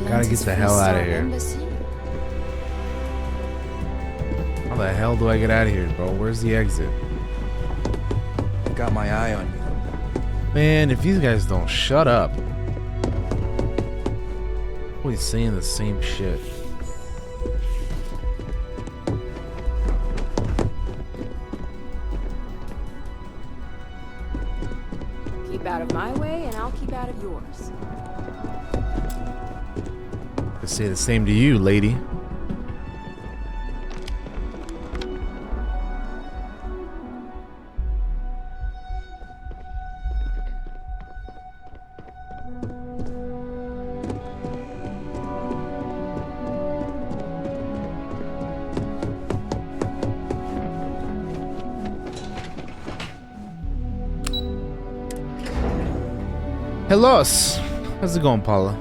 Speaker 1: Gotta get the hell out of here. How the hell do I get out of here, bro? Where's the exit?
Speaker 2: Got my eye on you.
Speaker 1: Man, if these guys don't shut up. Always saying the same shit.
Speaker 22: Keep out of my way and I'll keep out of yours.
Speaker 1: I say the same to you, lady. Hello, how's it going, Paula?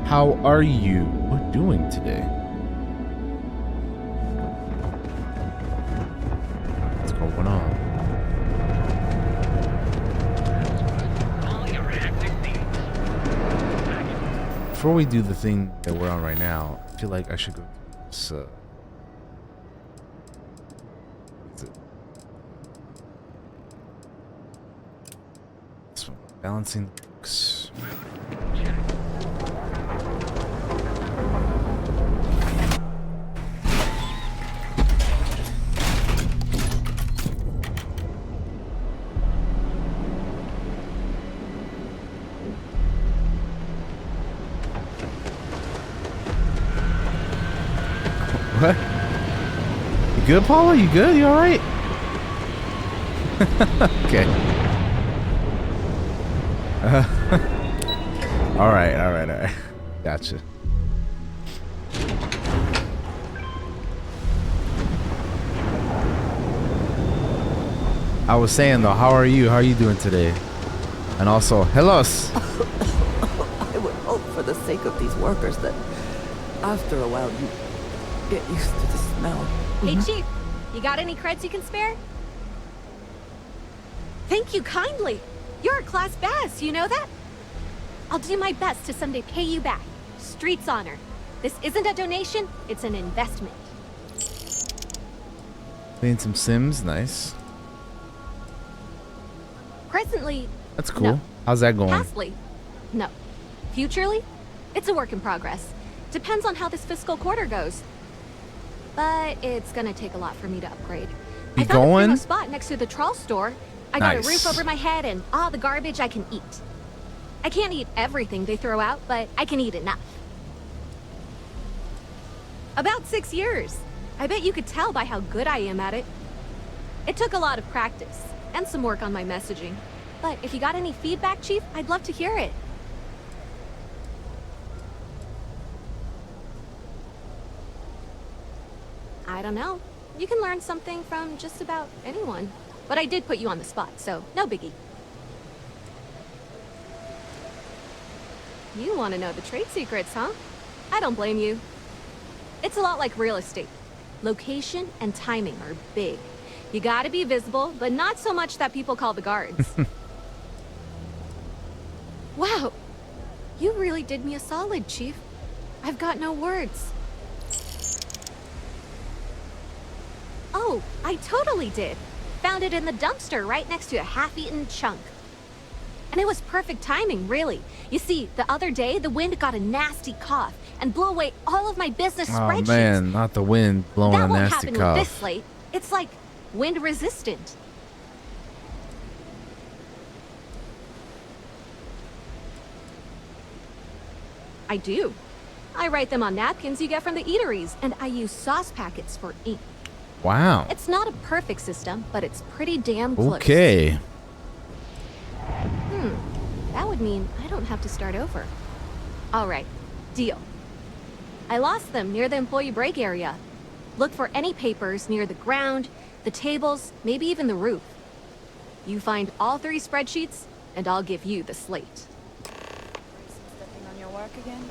Speaker 1: How are you doing today? What's going on? Before we do the thing that we're on right now, I feel like I should go to this, this one, balancing the books. What? You good, Paula? You good? You alright? Okay. Alright. Gotcha. I was saying though, how are you? How are you doing today? And also, hello.
Speaker 23: I would hope for the sake of these workers that after a while you get used to the smell.
Speaker 24: Hey, Chief, you got any creds you can spare? Thank you kindly. You're a class bass, you know that? I'll do my best to someday pay you back. Street's honor. This isn't a donation, it's an investment.
Speaker 1: Playing some Sims, nice.
Speaker 24: Presently,
Speaker 1: That's cool.
Speaker 24: no.
Speaker 1: How's that going?
Speaker 24: Pastly, no. Futurely, it's a work in progress. Depends on how this fiscal quarter goes. But it's gonna take a lot for me to upgrade.
Speaker 1: Be
Speaker 24: I found a
Speaker 1: going?
Speaker 24: primo spot next to the trawl store. I got
Speaker 1: Nice.
Speaker 24: a roof over my head and all the garbage I can eat. I can't eat everything they throw out, but I can eat enough. About 6 years. I bet you could tell by how good I am at it. It took a lot of practice and some work on my messaging. But if you got any feedback, Chief, I'd love to hear it. I don't know. You can learn something from just about anyone. But I did put you on the spot, so no biggie. You want to know the trade secrets, huh? I don't blame you. It's a lot like real estate. Location and timing are big. You gotta be visible, but not so much that people call the guards. Wow. You really did me a solid, Chief. I've got no words. Oh, I totally did. Found it in the dumpster right next to a half-eaten chunk. And it was perfect timing, really. You see, the other day, the wind got a nasty cough and blew away all of my business spreadsheets.
Speaker 1: Oh man, not the wind blowing
Speaker 24: That
Speaker 1: a
Speaker 24: won't
Speaker 1: nasty
Speaker 24: happen
Speaker 1: cough.
Speaker 24: with this slate. It's like wind resistant. I do. I write them on napkins you get from the eateries, and I use sauce packets for ink.
Speaker 1: Wow.
Speaker 24: It's not a perfect system, but it's pretty damn close.
Speaker 1: Okay.
Speaker 24: That would mean I don't have to start over. All right, deal. I lost them near the employee break area. Look for any papers near the ground, the tables, maybe even the roof. You find all 3 spreadsheets, and I'll give you the slate.
Speaker 22: Stepping on your work again?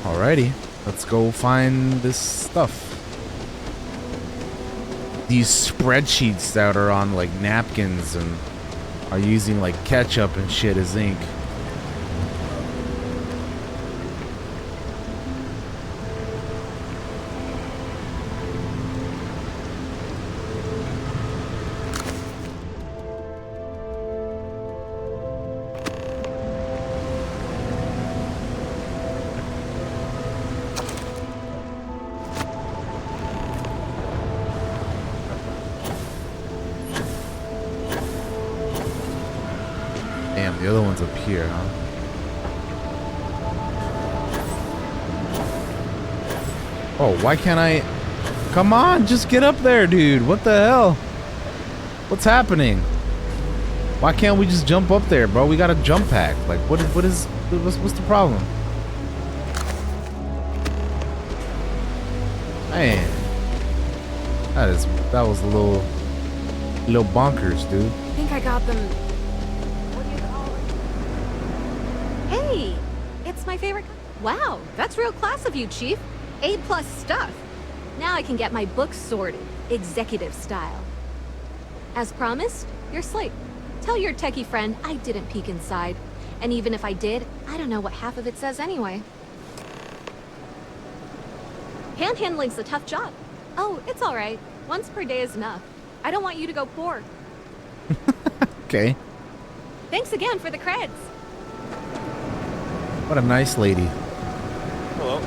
Speaker 1: Alrighty. Let's go find this stuff. These spreadsheets that are on like napkins and are using like ketchup and shit as ink. Damn, the other one's up here, huh? Oh, why can't I? Come on, just get up there, dude. What the hell? What's happening? Why can't we just jump up there, bro? We got a jump pack. Like, what's the problem? Man, that was a little bonkers, dude.
Speaker 24: I think I got them. Hey, it's my favorite. Wow, that's real class of you, Chief. A+ stuff. Now I can get my books sorted, executive style. As promised, your slate. Tell your techie friend I didn't peek inside. And even if I did, I don't know what half of it says anyway. Panhandling's a tough job. Oh, it's all right. Once per day is enough. I don't want you to go poor.
Speaker 1: Okay.
Speaker 24: Thanks again for the creds.
Speaker 1: What a nice lady.
Speaker 2: Hello.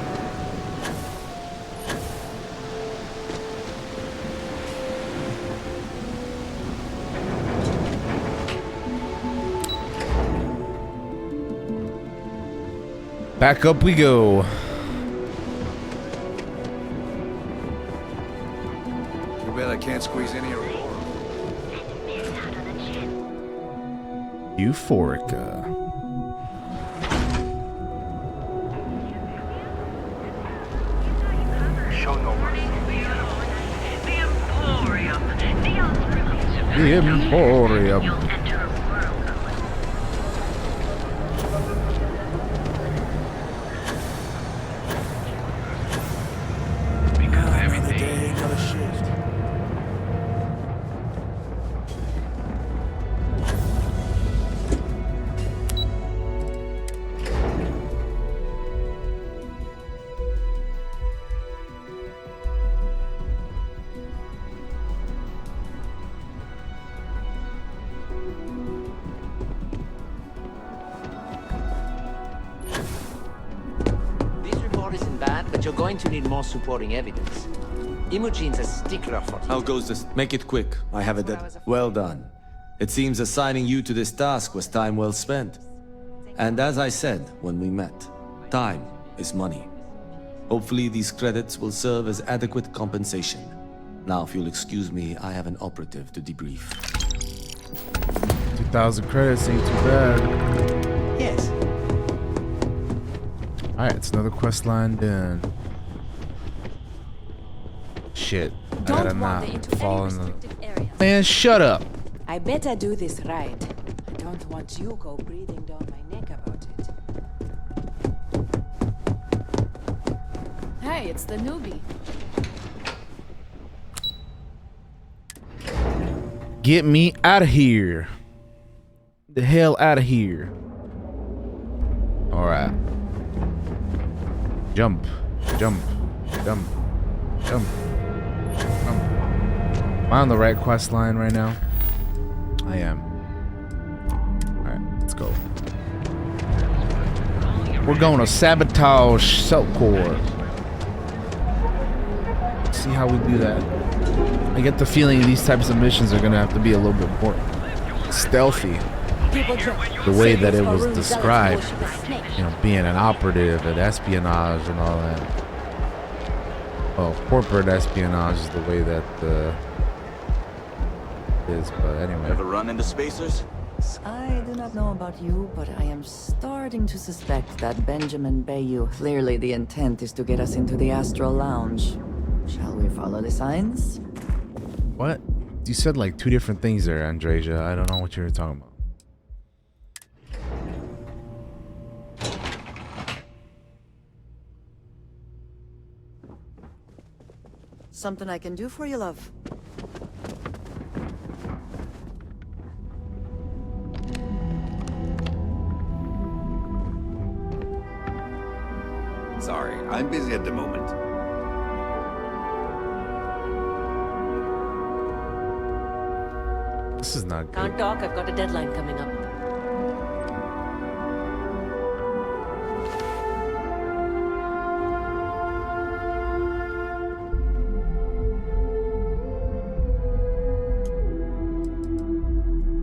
Speaker 1: Back up we go.
Speaker 2: Too bad I can't squeeze in here.
Speaker 1: Euphorica.
Speaker 3: Show no mercy.
Speaker 1: The Emporium.
Speaker 5: You're going to need more supporting evidence. Imogene's a stickler for
Speaker 12: How goes this? Make it quick. I have a dead. Well done. It seems assigning you to this task was time well spent. And as I said when we met, time is money. Hopefully these credits will serve as adequate compensation. Now, if you'll excuse me, I have an operative to debrief.
Speaker 1: 2,000 credits ain't too bad.
Speaker 5: Yes.
Speaker 1: Alright, it's another quest line done. Shit. I gotta not fall in the... Man, shut up!
Speaker 6: I better do this right. I don't want Yuko breathing down my neck about it.
Speaker 13: Hey, it's the newbie.
Speaker 1: Get me out of here. The hell out of here. Alright. Jump. Jump. Jump. Jump. Jump. Am I on the right quest line right now? I am. Alright, let's go. We're going to sabotage Silkcore. See how we do that. I get the feeling these types of missions are gonna have to be a little bit more stealthy. the way that it was described, you know, being an operative and espionage and all that. Well, corporate espionage is the way that is, but anyway.
Speaker 3: Ever run into spacers?
Speaker 4: I do not know about you, but I am starting to suspect that Benjamin Bayou, clearly the intent is to get us into the Astral Lounge. Shall we follow the signs?
Speaker 1: What? You said like two different things there, Andreja. I don't know what you were talking about.
Speaker 4: Something I can do for you, love.
Speaker 2: Sorry, I'm busy at the moment.
Speaker 1: This is not good.
Speaker 23: Can't talk, I've got a deadline coming up.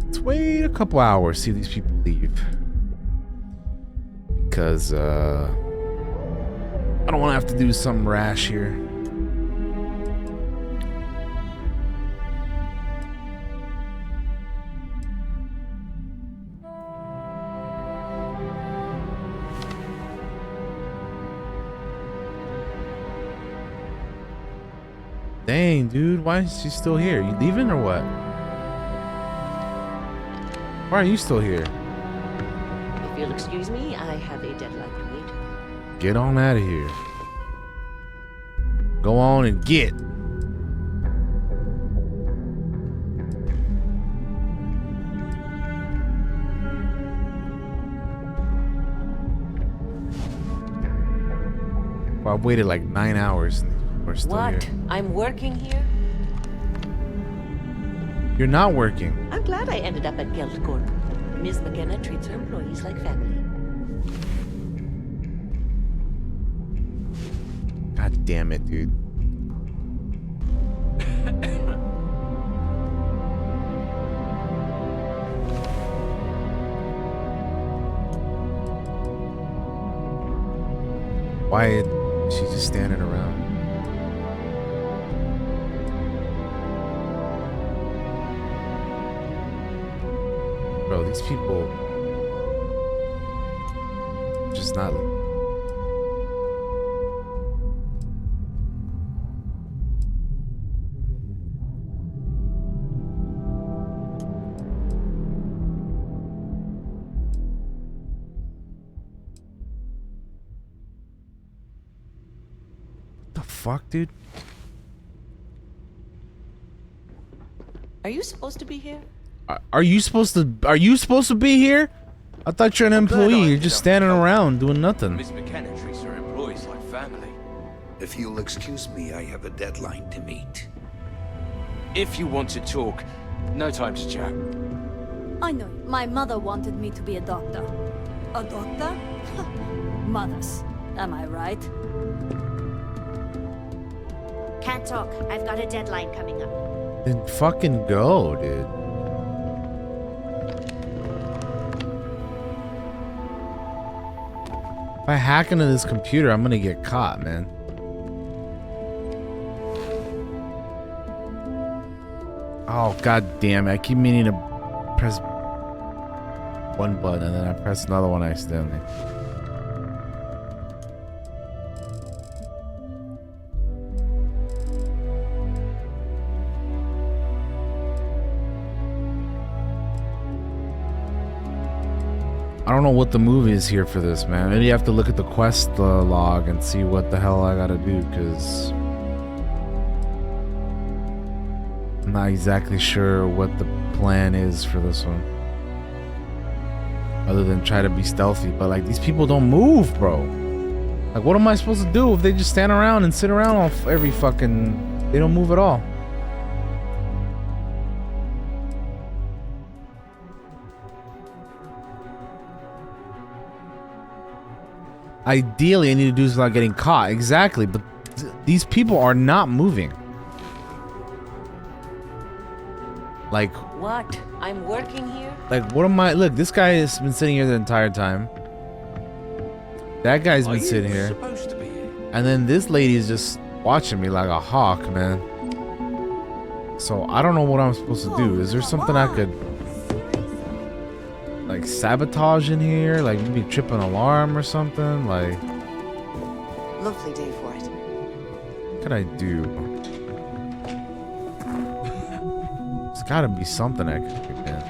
Speaker 1: Let's wait a couple hours, see these people leave. Because, I don't want to have to do something rash here. Dang, dude, why is she still here? You leaving or what? Why are you still here?
Speaker 23: If you'll excuse me, I have a deadline to meet.
Speaker 1: Get on out of here. Go on and get. Well, I've waited like 9 hours. We're still
Speaker 23: What?
Speaker 1: here.
Speaker 23: I'm working here?
Speaker 1: You're not working.
Speaker 23: I'm glad I ended up at Geldcorp. Ms. McKenna treats her employees like family.
Speaker 1: God damn it, dude. Why is she just standing around? Bro, these people just not. The fuck, dude?
Speaker 23: Are you supposed to be here?
Speaker 1: Are you supposed to be here? I thought you're an employee. You're just standing around doing nothing.
Speaker 2: Miss McKenna treats her employees like family. If you'll excuse me, I have a deadline to meet. If you want to talk, no time to chat.
Speaker 21: I know. My mother wanted me to be a doctor. A doctor? Mothers. Am I right?
Speaker 8: Can't talk. I've got a deadline coming up.
Speaker 1: Then fucking go, dude. If I hack into this computer, I'm gonna get caught, man. Oh, god damn it. I keep meaning to press one button and then I press another one accidentally. I don't know what the move is here for this, man. Maybe you have to look at the quest log and see what the hell I gotta do, because I'm not exactly sure what the plan is for this one. Other than try to be stealthy, but like these people don't move, bro. Like what am I supposed to do if they just stand around and sit around all every fucking... They don't move at all. Ideally, I need to do this without getting caught. Exactly, but these people are not moving. Like,
Speaker 3: what? I'm working here?
Speaker 1: Like, what am I? Look, this guy has been sitting here the entire time. That guy's been sitting here.
Speaker 2: Supposed to be here.
Speaker 1: And then this lady is just watching me like a hawk, man. So I don't know what I'm supposed to do. Is there something I could like sabotage in here? Like maybe trip an alarm or something? Like,
Speaker 4: Lovely day for it.
Speaker 1: what could I do? There's gotta be something I could do, man.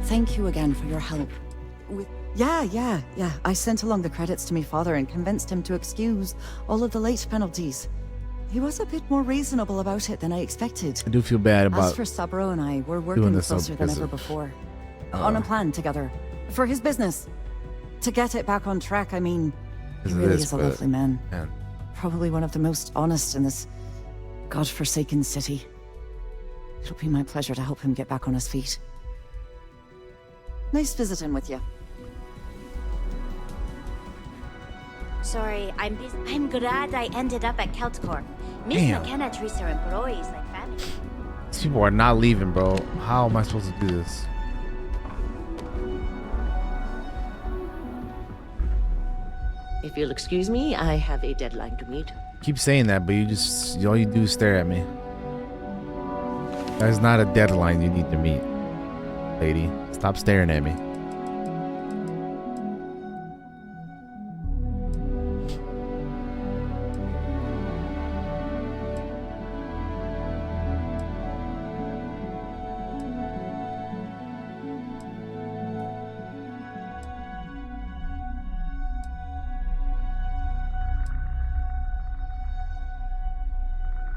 Speaker 4: Thank you again for your help. Yeah. I sent along the credits to my father and convinced him to excuse all of the late penalties. He was a bit more reasonable about it than I expected.
Speaker 1: I do feel bad about
Speaker 4: As for Sabro and I, we're
Speaker 1: doing
Speaker 4: working
Speaker 1: this
Speaker 4: closer than
Speaker 1: because
Speaker 4: ever
Speaker 1: of-
Speaker 4: before. On a plan together. For his business. To get it back on track, I mean, he
Speaker 1: Because of
Speaker 4: really
Speaker 1: this,
Speaker 4: is a
Speaker 1: but-
Speaker 4: lovely man.
Speaker 1: Man.
Speaker 4: Probably one of the most honest in this godforsaken city. It'll be my pleasure to help him get back on his feet. Nice visiting with you.
Speaker 8: Sorry, I'm busy. I'm glad I ended up at Keltcorp. Miss
Speaker 1: Damn.
Speaker 8: McKenna treats her employees like family.
Speaker 1: These people are not leaving, bro. How am I supposed to do this?
Speaker 3: If you'll excuse me, I have a deadline to meet.
Speaker 1: Keep saying that, but all you do is stare at me. That is not a deadline you need to meet, lady. Stop staring at me.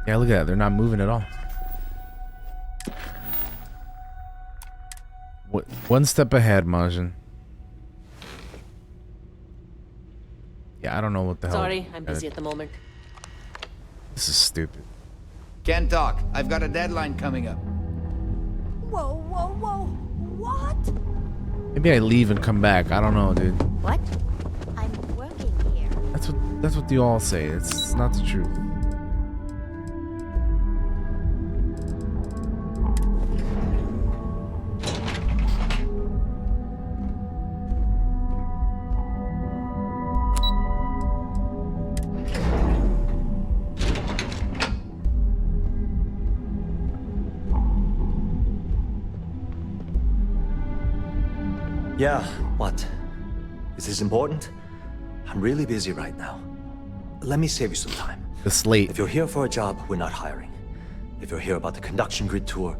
Speaker 1: Yeah, look at that. They're not moving at all. One step ahead, Majin. Yeah, I don't know what the hell.
Speaker 3: Sorry, I'm busy at the moment.
Speaker 1: This is stupid.
Speaker 7: Can't talk. I've got a deadline coming up.
Speaker 21: Whoa. What?
Speaker 1: Maybe I leave and come back. I don't know, dude.
Speaker 8: What? I'm working here.
Speaker 1: That's what you all say. It's not the truth.
Speaker 9: Yeah, what? Is this important? I'm really busy right now. Let me save you some time.
Speaker 1: The slate.
Speaker 9: If you're here for a job, we're not hiring. If you're here about the conduction grid tour,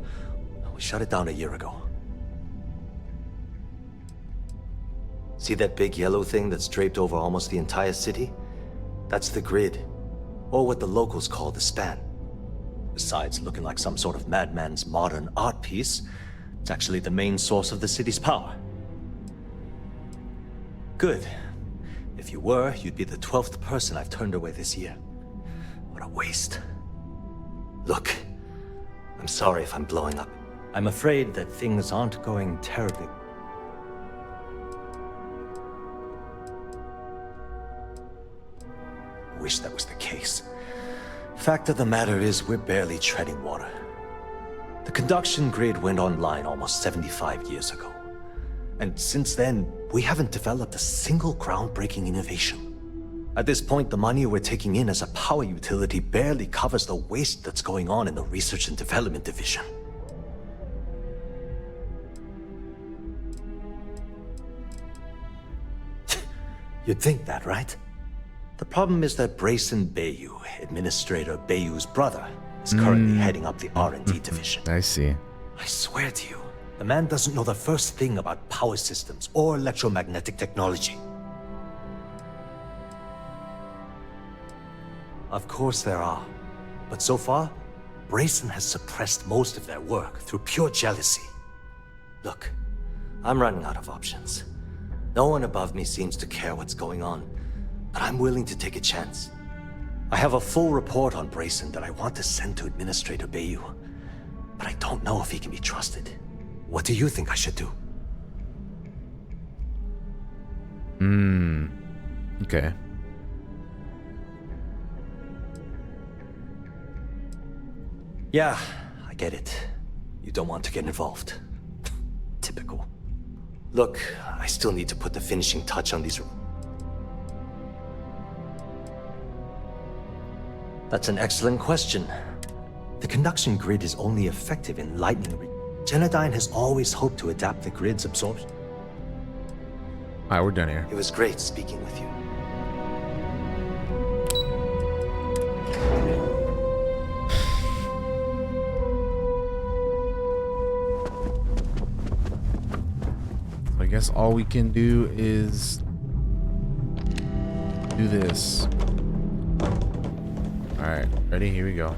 Speaker 9: we shut it down a year ago. See that big yellow thing that's draped over almost the entire city? That's the grid, or what the locals call the span. Besides looking like some sort of madman's modern art piece, it's actually the main source of the city's power. Good. If you were, you'd be the 12th person I've turned away this year. What a waste. Look, I'm sorry if I'm blowing up. I'm afraid that things aren't going terribly. Wish that was the case. Fact of the matter is, we're barely treading water. The conduction grid went online almost 75 years ago. And since then, we haven't developed a single groundbreaking innovation. At this point, the money we're taking in as a power utility barely covers the waste that's going on in the research and development division. You'd think that, right? The problem is that Brayson Bayou, Administrator Bayou's brother, is currently heading up the R&D division.
Speaker 1: I see.
Speaker 9: I swear to you, the man doesn't know the first thing about power systems or electromagnetic technology. Of course there are, but so far, Brayson has suppressed most of their work through pure jealousy. Look, I'm running out of options. No one above me seems to care what's going on, but I'm willing to take a chance. I have a full report on Brayson that I want to send to Administrator Bayou, but I don't know if he can be trusted. What do you think I should do?
Speaker 1: Okay.
Speaker 9: Yeah, I get it. You don't want to get involved. Typical. Look, I still need to put the finishing touch on these. That's an excellent question. The conduction grid is only effective in lightning. Genodyne has always hoped to adapt the grid's absorption.
Speaker 1: Alright, we're done here.
Speaker 9: It was great speaking with you.
Speaker 1: I guess all we can do is do this. Alright, ready? Here we go.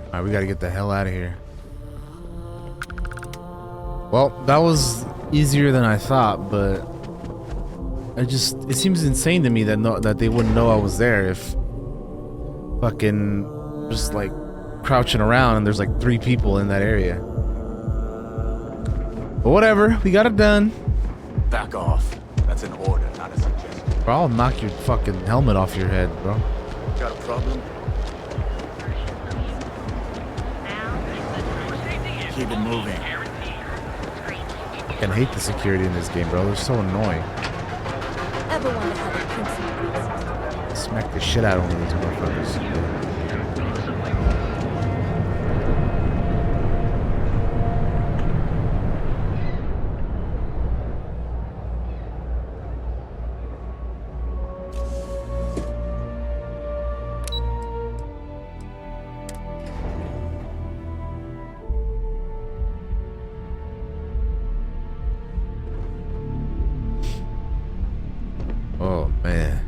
Speaker 1: Alright, we gotta get the hell out of here. Well, that was easier than I thought, but it seems insane to me that they wouldn't know I was there if fucking just like crouching around and there's like 3 people in that area. But whatever, we got it done.
Speaker 2: Back off. That's an order, not a suggestion.
Speaker 1: Bro, I'll knock your fucking helmet off your head, bro.
Speaker 2: Got a problem? Keep it moving.
Speaker 1: I hate the security in this game, bro. They're so annoying.
Speaker 21: Ever wonder how the prince
Speaker 1: Smack the shit out of one of these motherfuckers. Oh man.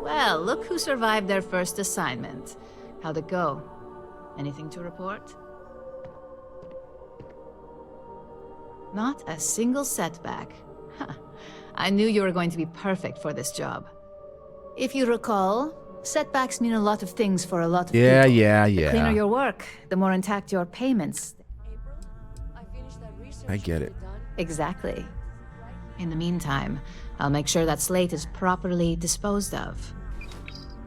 Speaker 13: Well, look who survived their first assignment. How'd it go? Anything to report? Not a single setback. Huh. I knew you were going to be perfect for this job. If you recall, setbacks mean a lot of things for a lot of people.
Speaker 1: Yeah.
Speaker 13: The cleaner your work, the more intact your payments.
Speaker 1: I get it.
Speaker 13: Exactly. In the meantime, I'll make sure that slate is properly disposed of.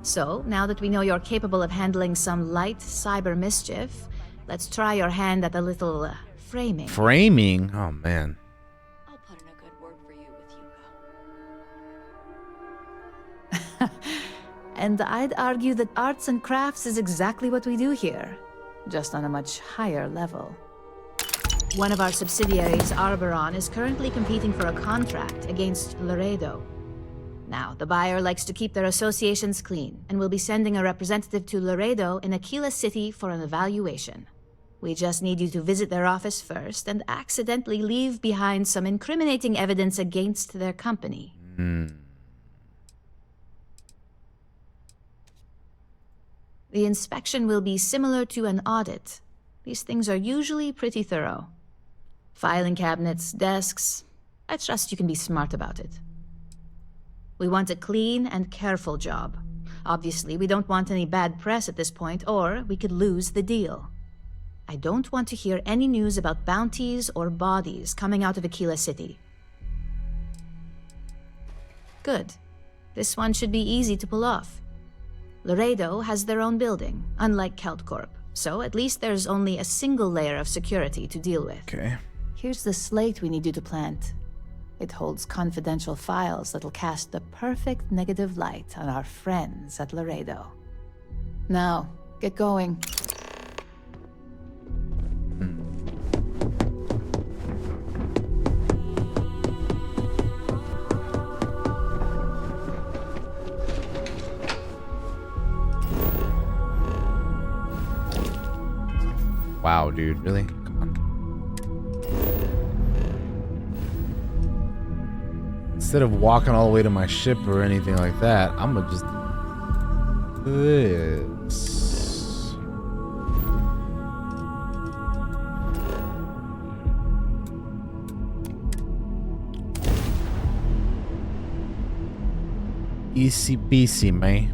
Speaker 13: So, now that we know you're capable of handling some light cyber mischief, let's try your hand at a little framing.
Speaker 1: Framing? Oh man.
Speaker 21: I'll put in a good word for you with Yuko.
Speaker 13: And I'd argue that arts and crafts is exactly what we do here, just on a much higher level. One of our subsidiaries, Arboron, is currently competing for a contract against Laredo. Now, the buyer likes to keep their associations clean, and will be sending a representative to Laredo in Aquila City for an evaluation. We just need you to visit their office first and accidentally leave behind some incriminating evidence against their company. The inspection will be similar to an audit. These things are usually pretty thorough. Filing cabinets, desks. I trust you can be smart about it. We want a clean and careful job. Obviously, we don't want any bad press at this point, or we could lose the deal. I don't want to hear any news about bounties or bodies coming out of Aquila City. Good. This one should be easy to pull off. Laredo has their own building, unlike KeltCorp, so at least there's only a single layer of security to deal with.
Speaker 1: Okay.
Speaker 13: Here's the slate we need you to plant. It holds confidential files that'll cast the perfect negative light on our friends at Laredo. Now, get going.
Speaker 1: Wow, dude, really? Come on. Instead of walking all the way to my ship or anything like that, I'm gonna just do this. Easy peasy, man.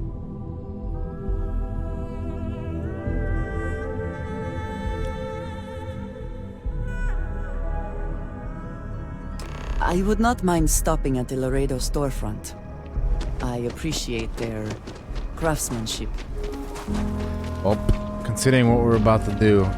Speaker 23: I would not mind stopping at the Laredo storefront. I appreciate their craftsmanship.
Speaker 1: Well, considering what we're about to do,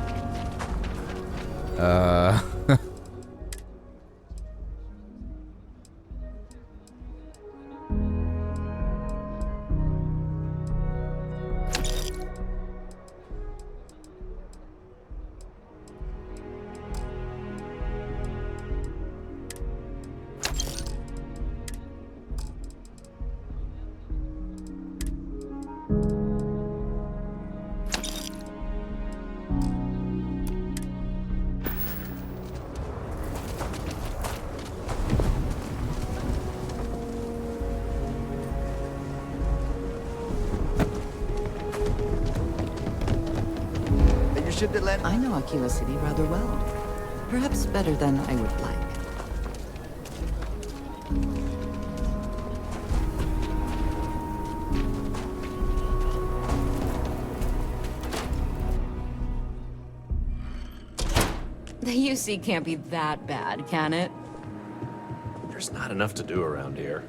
Speaker 4: I know Aquila City rather well. Perhaps better than I would like.
Speaker 11: The UC can't be that bad, can it?
Speaker 14: There's not enough to do around here.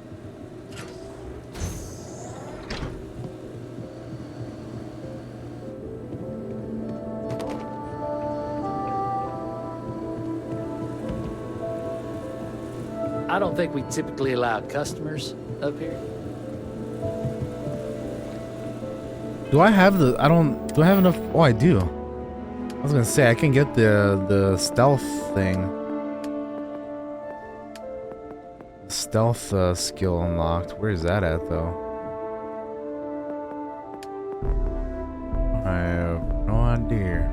Speaker 15: I don't think we typically allow customers up here.
Speaker 1: do I have the? Do I have enough? Oh, I do. I was gonna say I can get the stealth thing. Stealth skill unlocked. Where is that at though? I have no idea.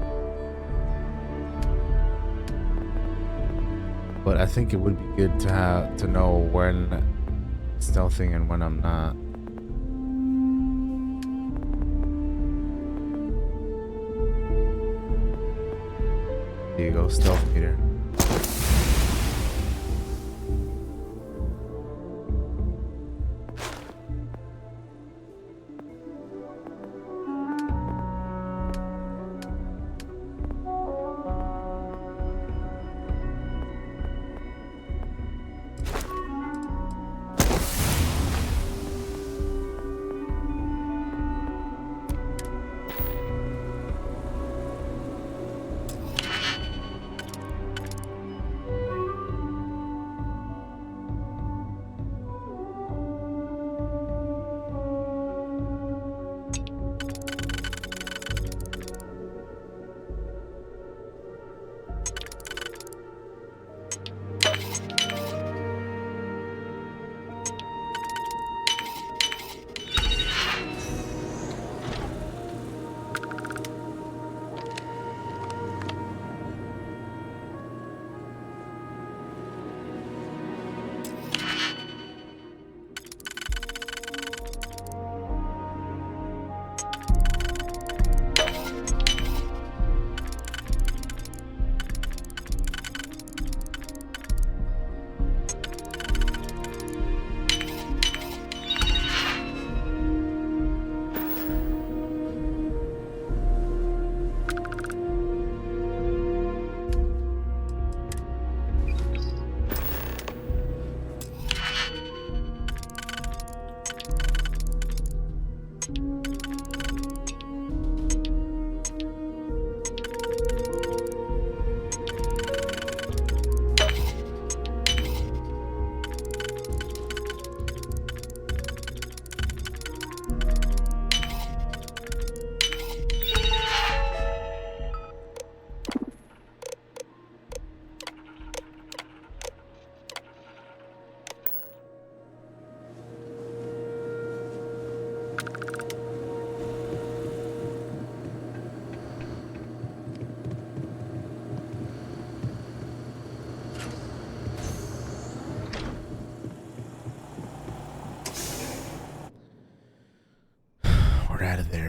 Speaker 1: But I think it would be good to know when stealthing and when I'm not. There you go, stealth meter.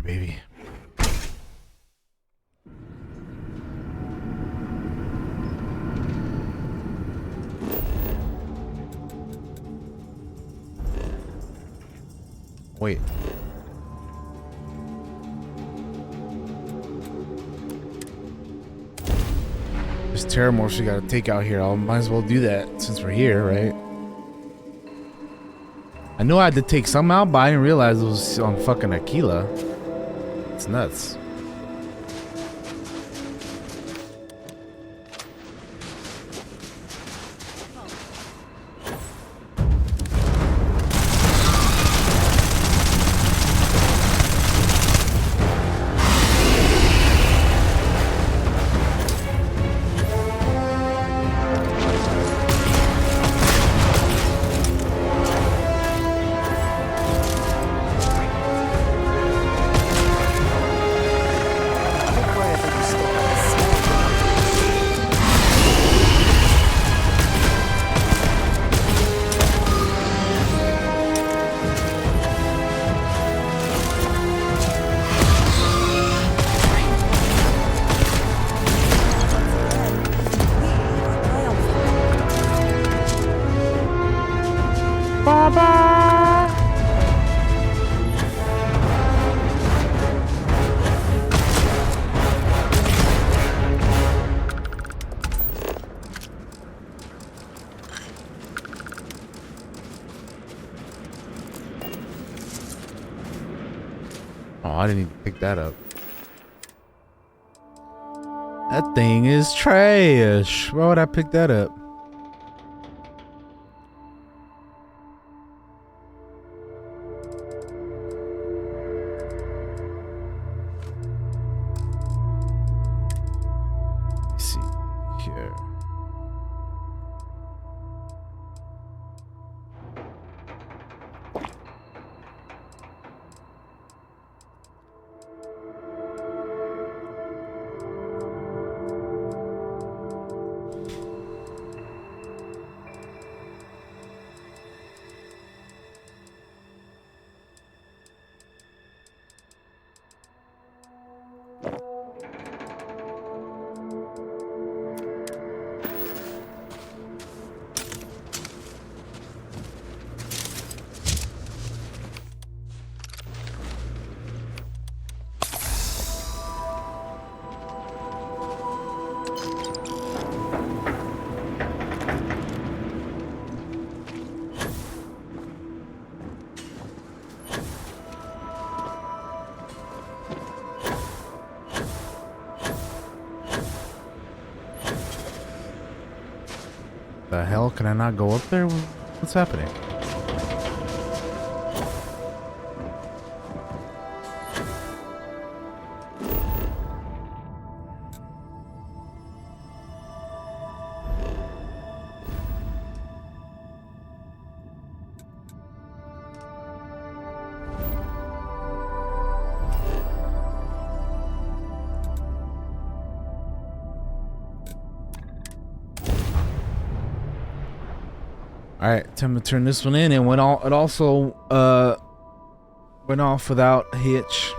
Speaker 1: baby. Wait. There's Terramorphs we gotta take out here. I might as well do that since we're here, right? I knew I had to take some out, but I didn't realize it was on fucking Aquila. It's nuts. I didn't even pick that up. That thing is trash. Why would I pick that up? Let's see here. The hell? Can I not go up there? What's happening? All right, time to turn this one in, and it also went off without a hitch.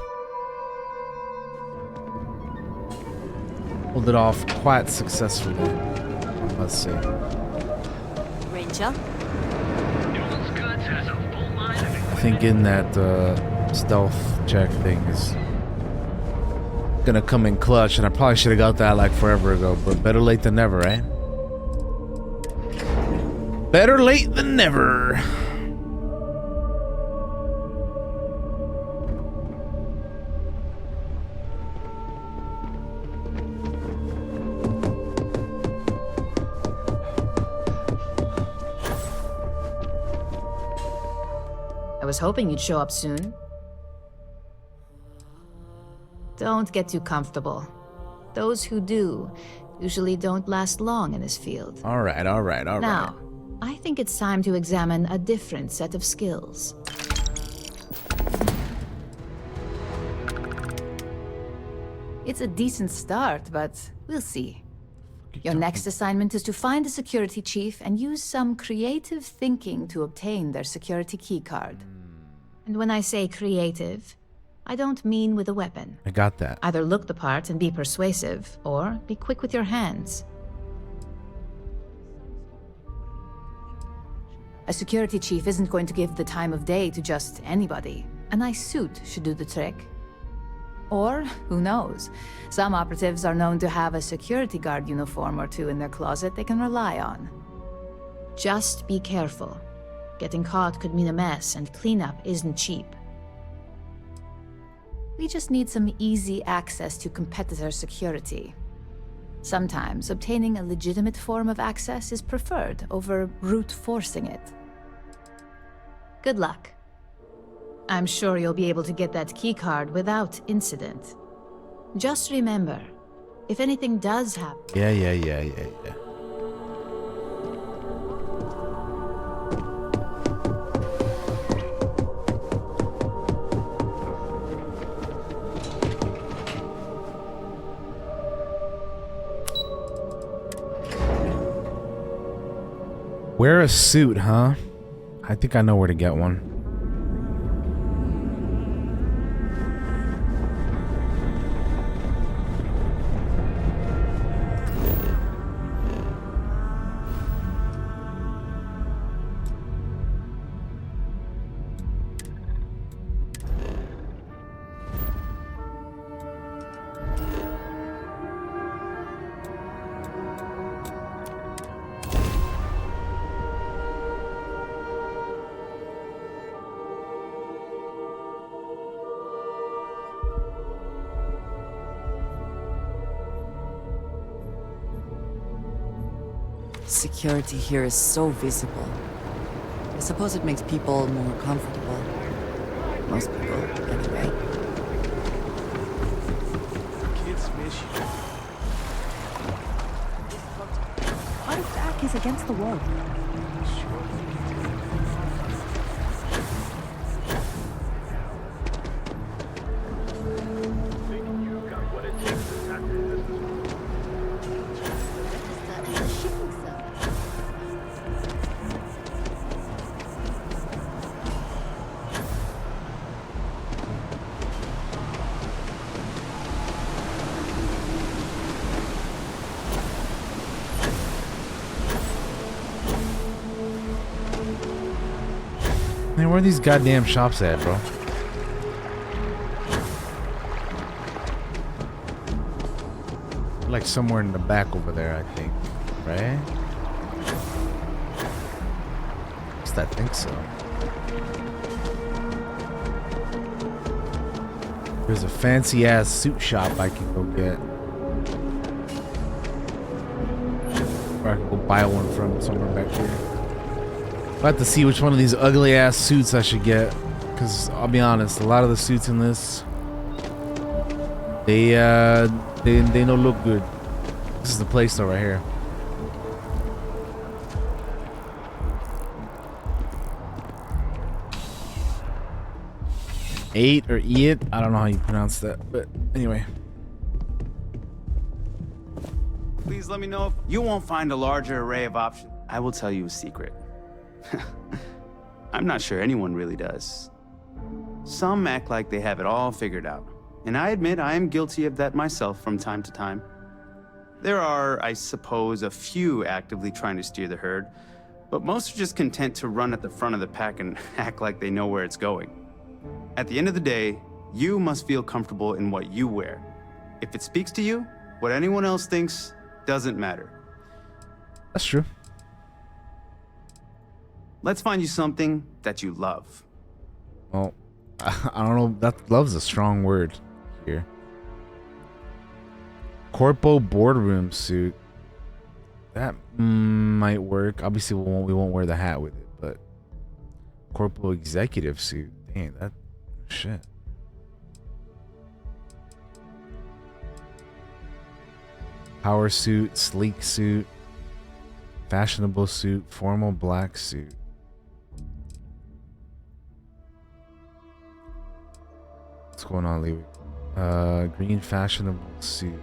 Speaker 1: Pulled it off quite successfully, let's say.
Speaker 21: Ranger?
Speaker 1: I think in that stealth check thing is gonna come in clutch, and I probably should have got that like forever ago, but better late than never, right? Better late than never.
Speaker 13: I was hoping you'd show up soon. Don't get too comfortable. Those who do usually don't last long in this field.
Speaker 1: All right.
Speaker 13: Now, I think it's time to examine a different set of skills. It's a decent start, but we'll see. Your next assignment is to find the security chief and use some creative thinking to obtain their security keycard. And when I say creative, I don't mean with a weapon.
Speaker 1: I got that.
Speaker 13: Either look the part and be persuasive, or be quick with your hands. A security chief isn't going to give the time of day to just anybody. A nice suit should do the trick. Or, who knows, some operatives are known to have a security guard uniform or two in their closet they can rely on. Just be careful. Getting caught could mean a mess, and cleanup isn't cheap. We just need some easy access to competitor security. Sometimes obtaining a legitimate form of access is preferred over brute forcing it. Good luck. I'm sure you'll be able to get that keycard without incident. Just remember, if anything does happen...
Speaker 1: Yeah. Wear a suit, huh? I think I know where to get one.
Speaker 23: Security here is so visible. I suppose it makes people more comfortable. Most people, anyway.
Speaker 10: Kids miss you.
Speaker 23: What if back is against the wall?
Speaker 1: Man, where are these goddamn shops at, bro? Like somewhere in the back over there, I think. Right? At least I think so. There's a fancy ass suit shop I can go get. Or I can go buy one from somewhere back here. I'll have to see which one of these ugly ass suits I should get, because I'll be honest, a lot of the suits in this, they don't look good. This is the place though, right here. Eight or Eat, I don't know how you pronounce that, but anyway.
Speaker 10: Please let me know if you won't find a larger array of options. I will tell you a secret. I'm not sure anyone really does. Some act like they have it all figured out, and I admit I am guilty of that myself from time to time. There are, I suppose, a few actively trying to steer the herd, but most are just content to run at the front of the pack and act like they know where it's going. At the end of the day, you must feel comfortable in what you wear. If it speaks to you, what anyone else thinks doesn't matter.
Speaker 1: That's true.
Speaker 10: Let's find you something that you love.
Speaker 1: Well, I don't know. That love's a strong word here. Corpo boardroom suit. That might work. Obviously, we won't wear the hat with it, but Corpo executive suit. Dang, that shit. Power suit, sleek suit, fashionable suit, formal black suit. What's going on, Lee? Green fashionable suit.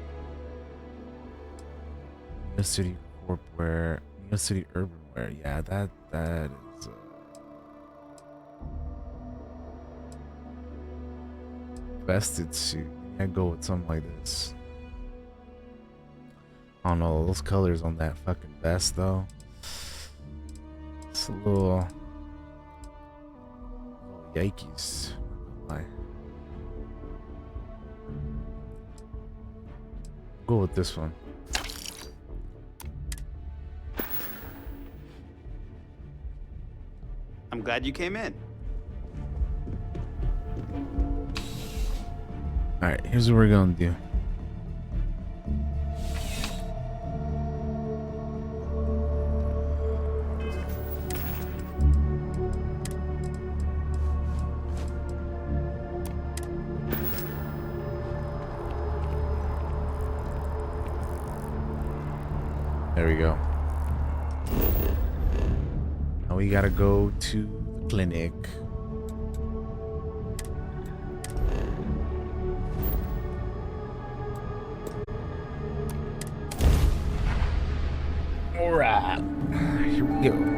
Speaker 1: New City Corp wear. New City urban wear. Yeah, that is. vested suit. I'd go with something like this. I don't know, those colors on that fucking vest though. It's a little yikes. Lie. Go with this one.
Speaker 10: I'm glad you came in.
Speaker 1: Alright, here's what we're gonna do. There we go. Now we gotta go to the clinic. Alright, here we go.